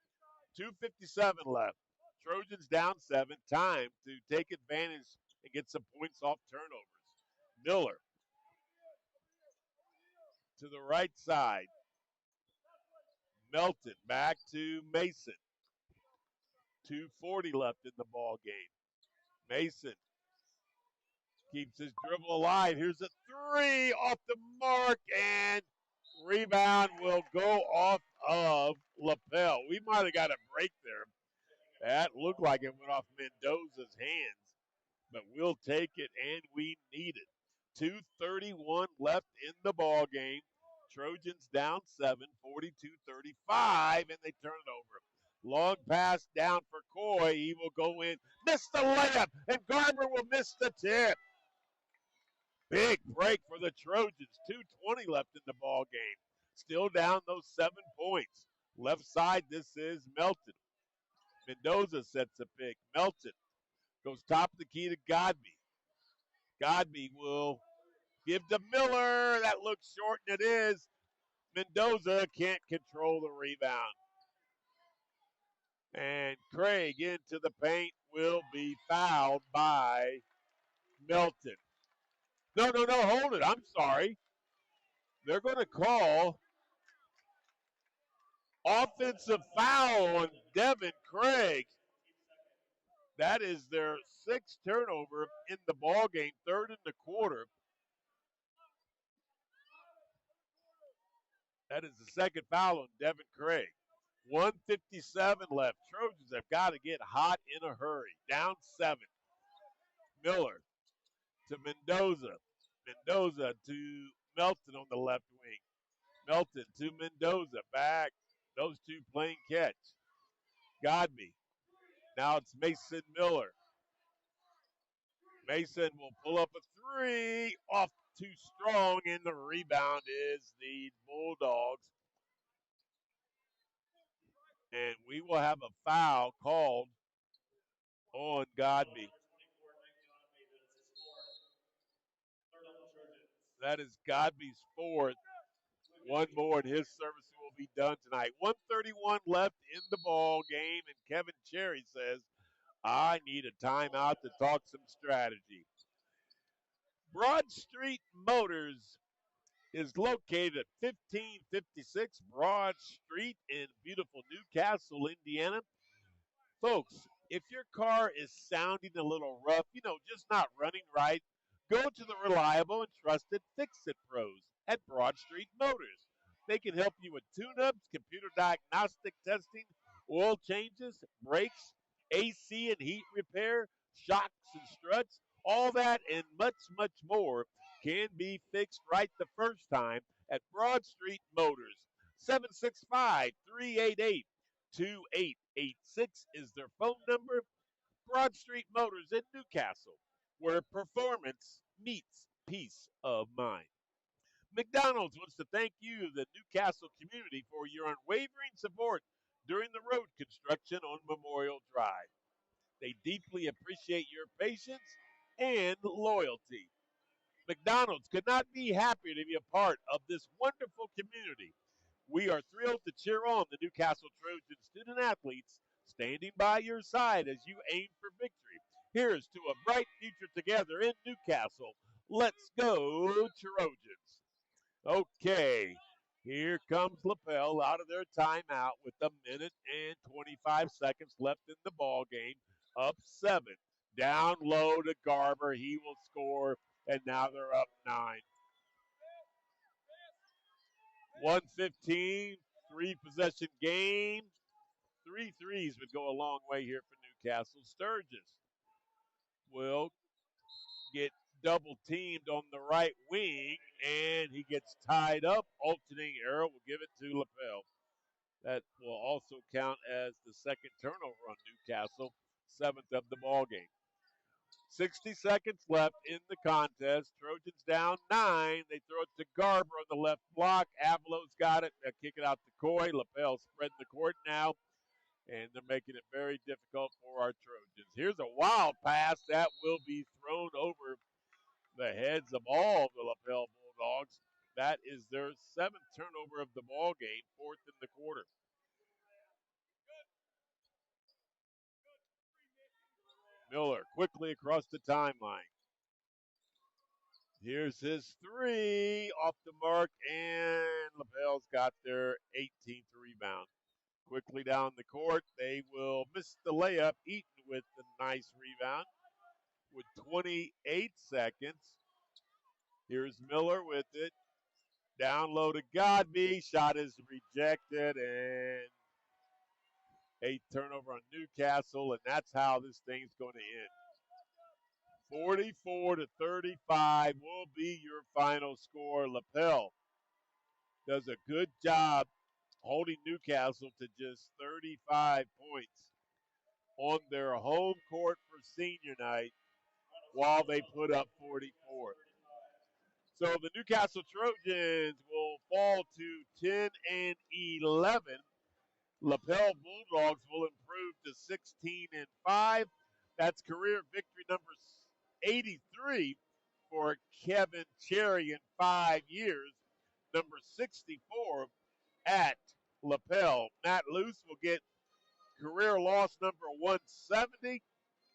2:57 left. Trojans down 7. Time to take advantage and get some points off turnovers. Miller to the right side. Melton back to Mason. 2:40 left in the ball game. Mason keeps his dribble alive. Here's a three off the mark, and rebound will go off of Lapel. We might have got a break there. That looked like it went off Mendoza's hands, but we'll take it, and we need it. 2:31 left in the ball game. Trojans down 7, 42-35, and they turn it over. Long pass down for Coy. He will go in, miss the layup, and Garber will miss the tip. Big break for the Trojans. 2:20 left in the ball game. Still down those 7 points. Left side, this is Melton. Mendoza sets a pick. Melton goes top of the key to Godby. Godby will give to Miller. That looks short, and it is. Mendoza can't control the rebound. And Craig into the paint will be fouled by Melton. No, hold it. I'm sorry. They're going to call offensive foul on Devin Craig. That is their 6th turnover in the ball game, 3rd in the quarter. That is the 2nd foul on Devin Craig. 1:57 left. Trojans have got to get hot in a hurry. Down 7. Miller to Mendoza. Mendoza to Melton on the left wing. Melton to Mendoza. Back. Those two playing catch. Godby. Now it's Mason Miller. Mason will pull up a three. Off too strong, and the rebound is the Bulldogs. And we will have a foul called on Godby. That is Godby's 4th. One more, and his service will be done tonight. 1:31 left in the ball game, and Kevin Cherry says, I need a timeout to talk some strategy. Broad Street Motors is located at 1556 Broad Street in beautiful Newcastle, Indiana. Folks, if your car is sounding a little rough, just not running right, go to the reliable and trusted Fix It Pros at Broad Street Motors. They can help you with tune ups, computer diagnostic testing, oil changes, brakes, AC and heat repair, shocks and struts. All that and much, much more can be fixed right the first time at Broad Street Motors. 765 388 2886 is their phone number. Broad Street Motors in Newcastle, where performance meets peace of mind. McDonald's wants to thank you, the Newcastle community, for your unwavering support during the road construction on Memorial Drive. They deeply appreciate your patience and loyalty. McDonald's could not be happier to be a part of this wonderful community. We are thrilled to cheer on the Newcastle Trojan student athletes, standing by your side as you aim for victory. Here's to a bright future together in Newcastle. Let's go, Trojans. Okay, here comes Lapel out of their timeout with a minute and 25 seconds left in the ball game. Up 7. Down low to Garber. He will score, and now they're up 9. 115, 3-possession game. 3 threes would go a long way here for Newcastle. Sturgis will get double teamed on the right wing, and he gets tied up. Alternating error will give it to Lapel. That will also count as the second turnover on Newcastle, 7th of the ball game. 60 seconds left in the contest. Trojans down 9. They throw it to Garber on the left block. Avalos got it. They'll kick it out to Coy. Lapel spreading the court now, and they're making it very difficult for our Trojans. Here's a wild pass that will be thrown over the heads of all the Lapel Bulldogs. That is their 7th turnover of the ball game, 4th in the quarter. Miller quickly across the timeline. Here's his 3 off the mark, and Lapel's got their 18th rebound. Quickly down the court, they will miss the layup. Eaton with the nice rebound with 28 seconds. Here's Miller with it. Down low to Godby. Shot is rejected, and 8th turnover on Newcastle, and that's how this thing's going to end. 44-35 will be your final score. Lapel does a good job holding Newcastle to just 35 points on their home court for senior night while they put up 44. So the Newcastle Trojans will fall to 10-11. Lapel Bulldogs will improve to 16-5. That's career victory number 83 for Kevin Cherry in 5 years. Number 64 at Lapel. Matt Luce will get career loss number 170,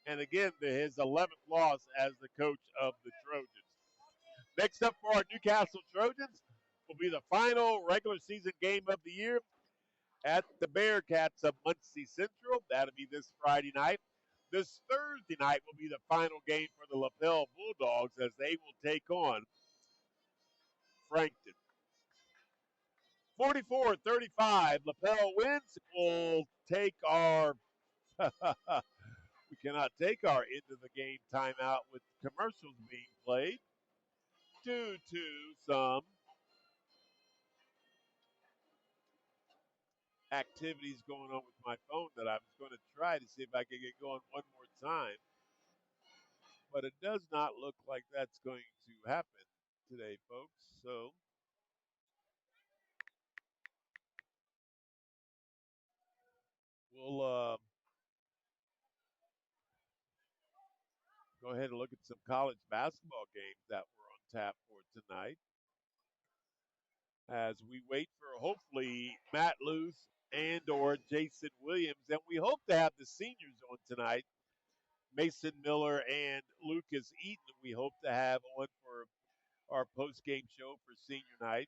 and again, his 11th loss as the coach of the Trojans. Next up for our Newcastle Trojans will be the final regular season game of the year at the Bearcats of Muncie Central. That'll be this Friday night. This Thursday night will be the final game for the Lapel Bulldogs as they will take on Frankton. 44-35, Lapel wins. We'll take our we cannot take our end of the game timeout with commercials being played due to some activities going on with my phone that I was going to try to see if I could get going one more time. But it does not look like that's going to happen today, folks. So we'll go ahead and look at some college basketball games that were on tap for tonight as we wait for hopefully Matt Luce and or Jason Williams. And we hope to have the seniors on tonight. Mason Miller and Lucas Eaton, we hope to have on for our post-game show for senior night.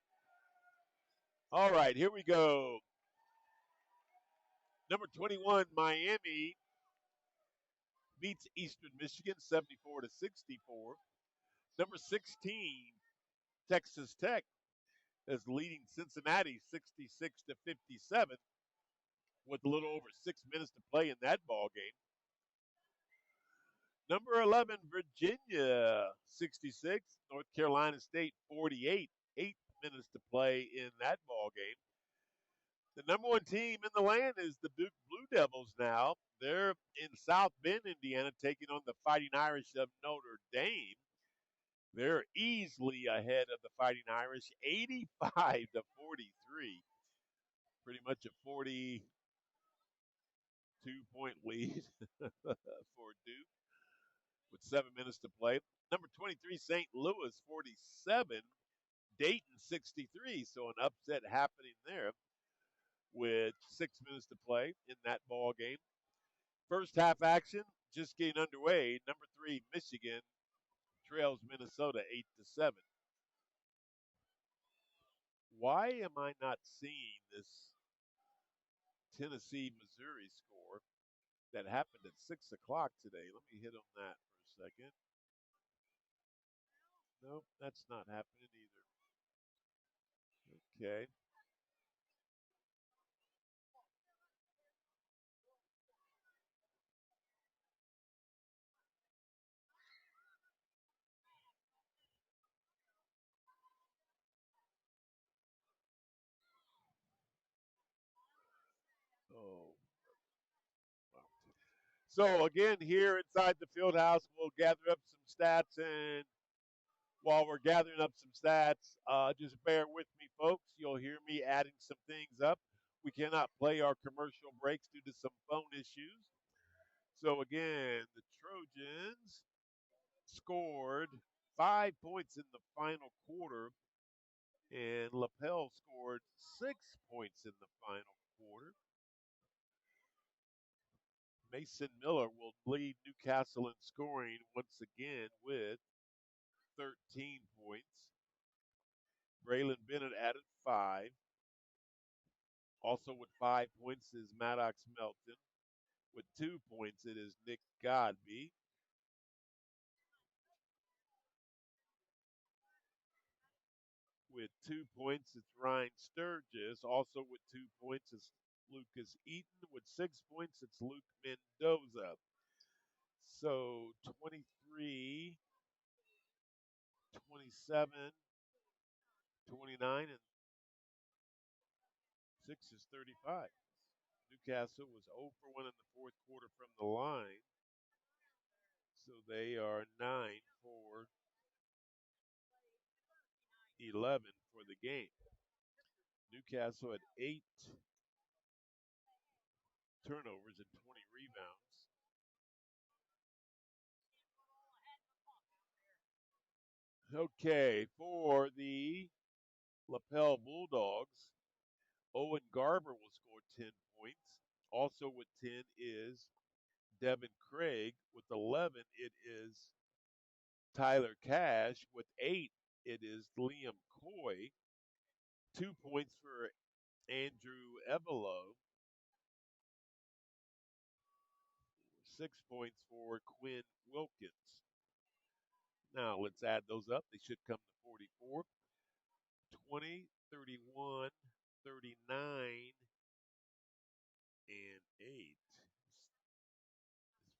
All right, here we go. Number 21, Miami beats Eastern Michigan 74 to 64. Number 16, Texas Tech is leading Cincinnati 66 to 57 with a little over 6 minutes to play in that ball game. Number 11, Virginia 66, North Carolina State 48, 8 minutes to play in that ball game. The number one team in the land is the Duke Blue Devils now. They're in South Bend, Indiana, taking on the Fighting Irish of Notre Dame. They're easily ahead of the Fighting Irish, 85 to 43. Pretty much a 42-point lead for Duke with 7 minutes to play. Number 23, St. Louis 47, Dayton 63. So an upset happening there with 6 minutes to play in that ball game. First half action just getting underway. Number 3, Michigan trails Minnesota 8 to 7. Why am I not seeing this Tennessee Missouri score that happened at 6 o'clock today? Let me hit on that for a second. Nope, that's not happening either. Okay. Oh. So again, here inside the field house, we'll gather up some stats, and while we're gathering up some stats, just bear with me, folks. You'll hear me adding some things up. We cannot play our commercial breaks due to some phone issues. So again, the Trojans scored 5 points in the final quarter, and Lapel scored 6 points in the final quarter. Mason Miller will lead Newcastle in scoring once again with 13 points. Braylon Bennett added 5. Also with 5 points is Maddox Melton. With 2 points, it is Nick Godby. With 2 points, it's Ryan Sturgis. Also with 2 points, it's Lucas Eaton. With 6 points, it's Luke Mendoza. So 23, 27, 29, and 6 is 35. Newcastle was 0 for 1 in the fourth quarter from the line. So they are 9 for 11 for the game. Newcastle had 8 turnovers and 20 rebounds. Okay, for the Lapel Bulldogs, Owen Garber will score 10 points. Also with 10 is Devin Craig. With 11, it is Tyler Cash. With 8, it is Liam Coy. 2 points for Andrew Evelo. 6 points for Quinn Wilkins. Now let's add those up. They should come to 44. 20, 31, 39, and 8 is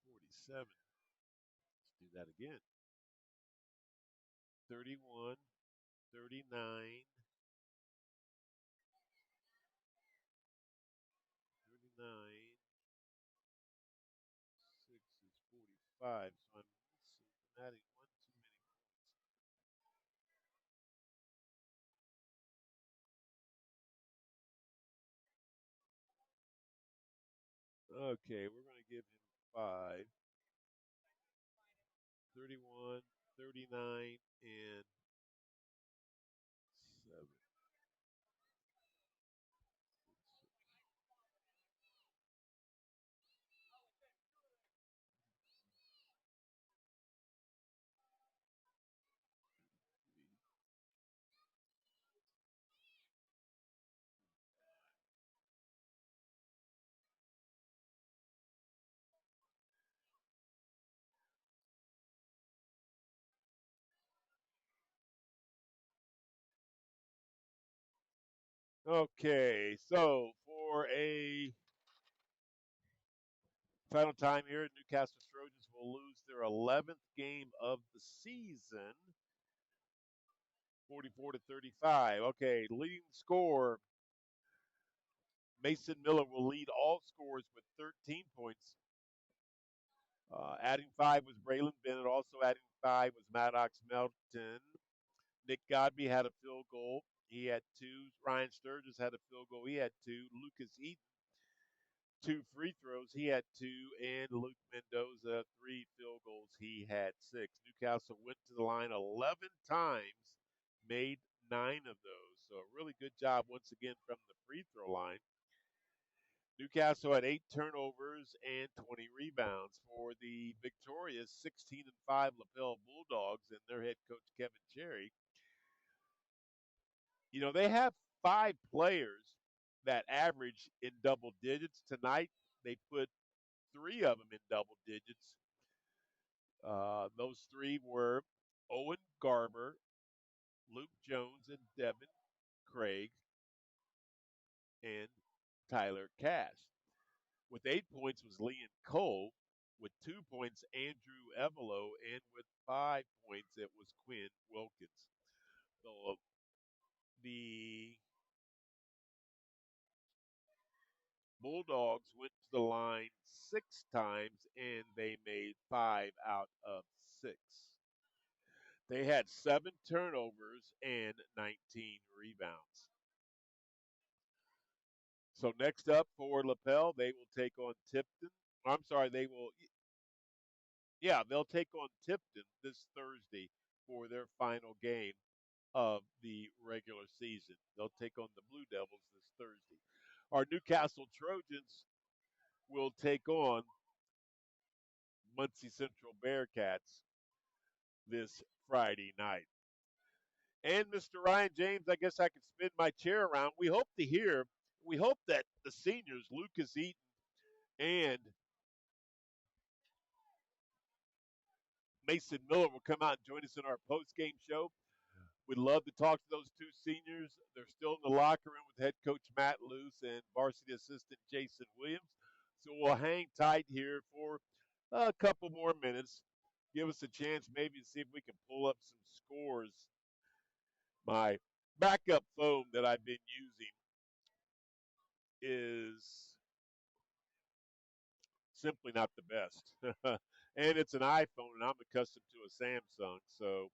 47. Let's do that again. 31, 39, 39, 6 is 45. So I'm adding one too many points. Okay, we're going to give him 5. 31, 39, and 7. Okay, so for a final time here, Newcastle Trojans will lose their 11th game of the season, 44 to 35. Okay, leading scorer Mason Miller will lead all scorers with 13 points. Adding 5 was Braylon Bennett. Also adding 5 was Maddox Melton. Nick Godby had a field goal. He had 2. Ryan Sturgis had a field goal. He had 2. Lucas Eaton, 2 free throws. He had 2. And Luke Mendoza, 3 field goals. He had 6. Newcastle went to the line 11 times, made 9 of those. So a really good job once again from the free throw line. Newcastle had 8 turnovers and 20 rebounds for the victorious 16-5 Lapel Bulldogs and their head coach Kevin Cherry. You know, they have 5 players that average in double digits. Tonight, they put 3 of them in double digits. Those 3 were Owen Garber, Luke Jones, and Devin Craig, and Tyler Cash. With 8 points was Leon Cole. With 2 points, Andrew Evelo. And with 5 points, it was Quinn Wilkins. So the Bulldogs went to the line 6 times, and they made 5 out of 6. They had 7 turnovers and 19 rebounds. So next up for Lapel, they will take on Tipton. I'm sorry, they'll take on Tipton this Thursday for their final game of the regular season. They'll take on the Blue Devils this Thursday. Our Newcastle Trojans will take on Muncie Central Bearcats this Friday night. And Mr. Ryan James, I guess I can spin my chair around. We hope that the seniors, Lucas Eaton and Mason Miller, will come out and join us in our post-game show. We'd love to talk to those 2 seniors. They're still in the locker room with head coach Matt Luce and varsity assistant Jason Williams. So we'll hang tight here for a couple more minutes. Give us a chance maybe to see if we can pull up some scores. My backup phone that I've been using is simply not the best. And it's an iPhone, and I'm accustomed to a Samsung. So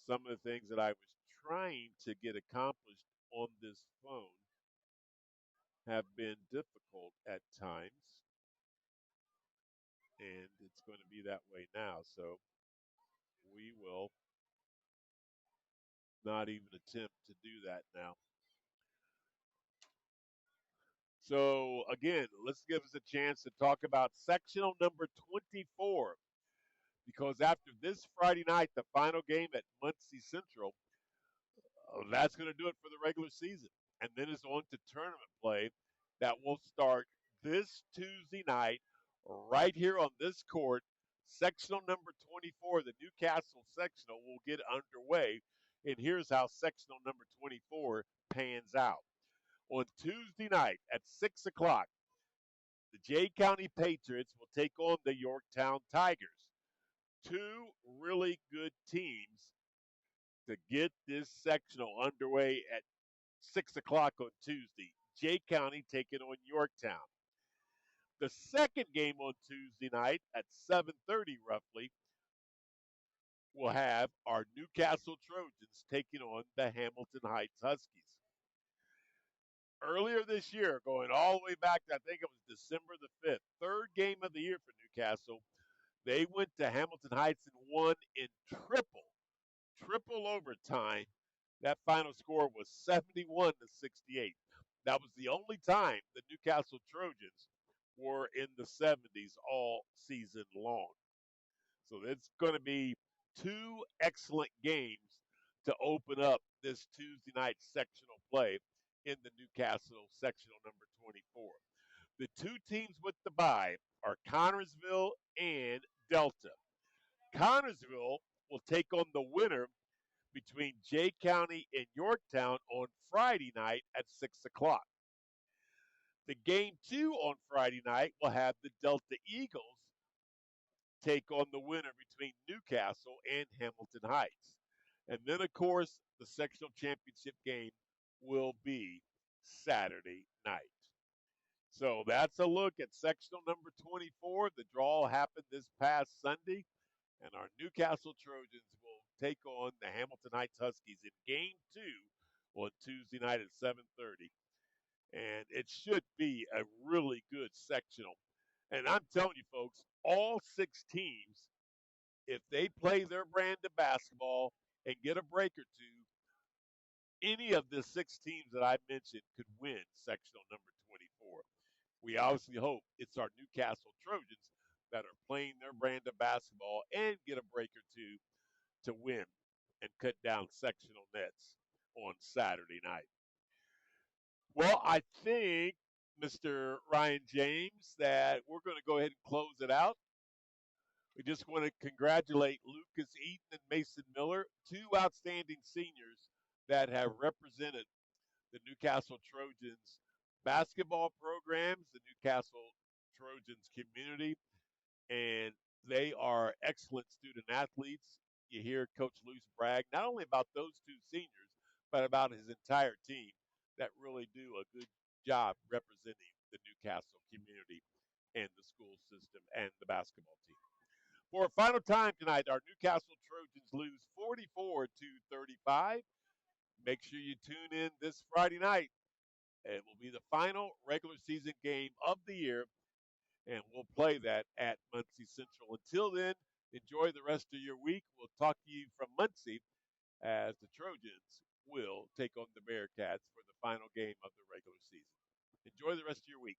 some of the things that I was trying to get accomplished on this phone have been difficult at times. And it's going to be that way now. So we will not even attempt to do that now. So, again, let's give us a chance to talk about sectional number 24. Because after this Friday night, the final game at Muncie Central, that's going to do it for the regular season. And then it's on to tournament play that will start this Tuesday night right here on this court. Sectional number 24, the Newcastle sectional, will get underway. And here's how sectional number 24 pans out. On Tuesday night at 6 o'clock, the Jay County Patriots will take on the Yorktown Tigers. 2 really good teams to get this sectional underway at 6 o'clock on Tuesday. Jay County taking on Yorktown. The second game on Tuesday night at 7:30 roughly will have our Newcastle Trojans taking on the Hamilton Heights Huskies. Earlier this year, going all the way back to, I think it was December the 5th, third game of the year for Newcastle, they went to Hamilton Heights and won in triple overtime. That final score was 71 to 68. That was the only time the Newcastle Trojans were in the 70s all season long. So it's going to be 2 excellent games to open up this Tuesday night sectional play in the Newcastle sectional number 24. The 2 teams with the bye are Connorsville and Delta. Connorsville will take on the winner between Jay County and Yorktown on Friday night at 6 o'clock. The game 2 on Friday night will have the Delta Eagles take on the winner between Newcastle and Hamilton Heights. And then, of course, the sectional championship game will be Saturday night. So that's a look at sectional number 24. The draw happened this past Sunday, and our Newcastle Trojans will take on the Hamilton Heights Huskies in game 2 on Tuesday night at 7:30. And it should be a really good sectional. And I'm telling you, folks, all 6 teams, if they play their brand of basketball and get a break or two, any of the 6 teams that I mentioned could win sectional number 24. We obviously hope it's our Newcastle Trojans that are playing their brand of basketball and get a break or two to win and cut down sectional nets on Saturday night. Well, I think, Mr. Ryan James, that we're going to go ahead and close it out. We just want to congratulate Lucas Eaton and Mason Miller, 2 outstanding seniors that have represented the Newcastle Trojans basketball programs, the Newcastle Trojans community, and they are excellent student athletes. You hear Coach Luce brag not only about those 2 seniors, but about his entire team that really do a good job representing the Newcastle community and the school system and the basketball team. For a final time tonight, our Newcastle Trojans lose 44 to 35. Make sure you tune in this Friday night. It will be the final regular season game of the year, and we'll play that at Muncie Central. Until then, enjoy the rest of your week. We'll talk to you from Muncie as the Trojans will take on the Bearcats for the final game of the regular season. Enjoy the rest of your week.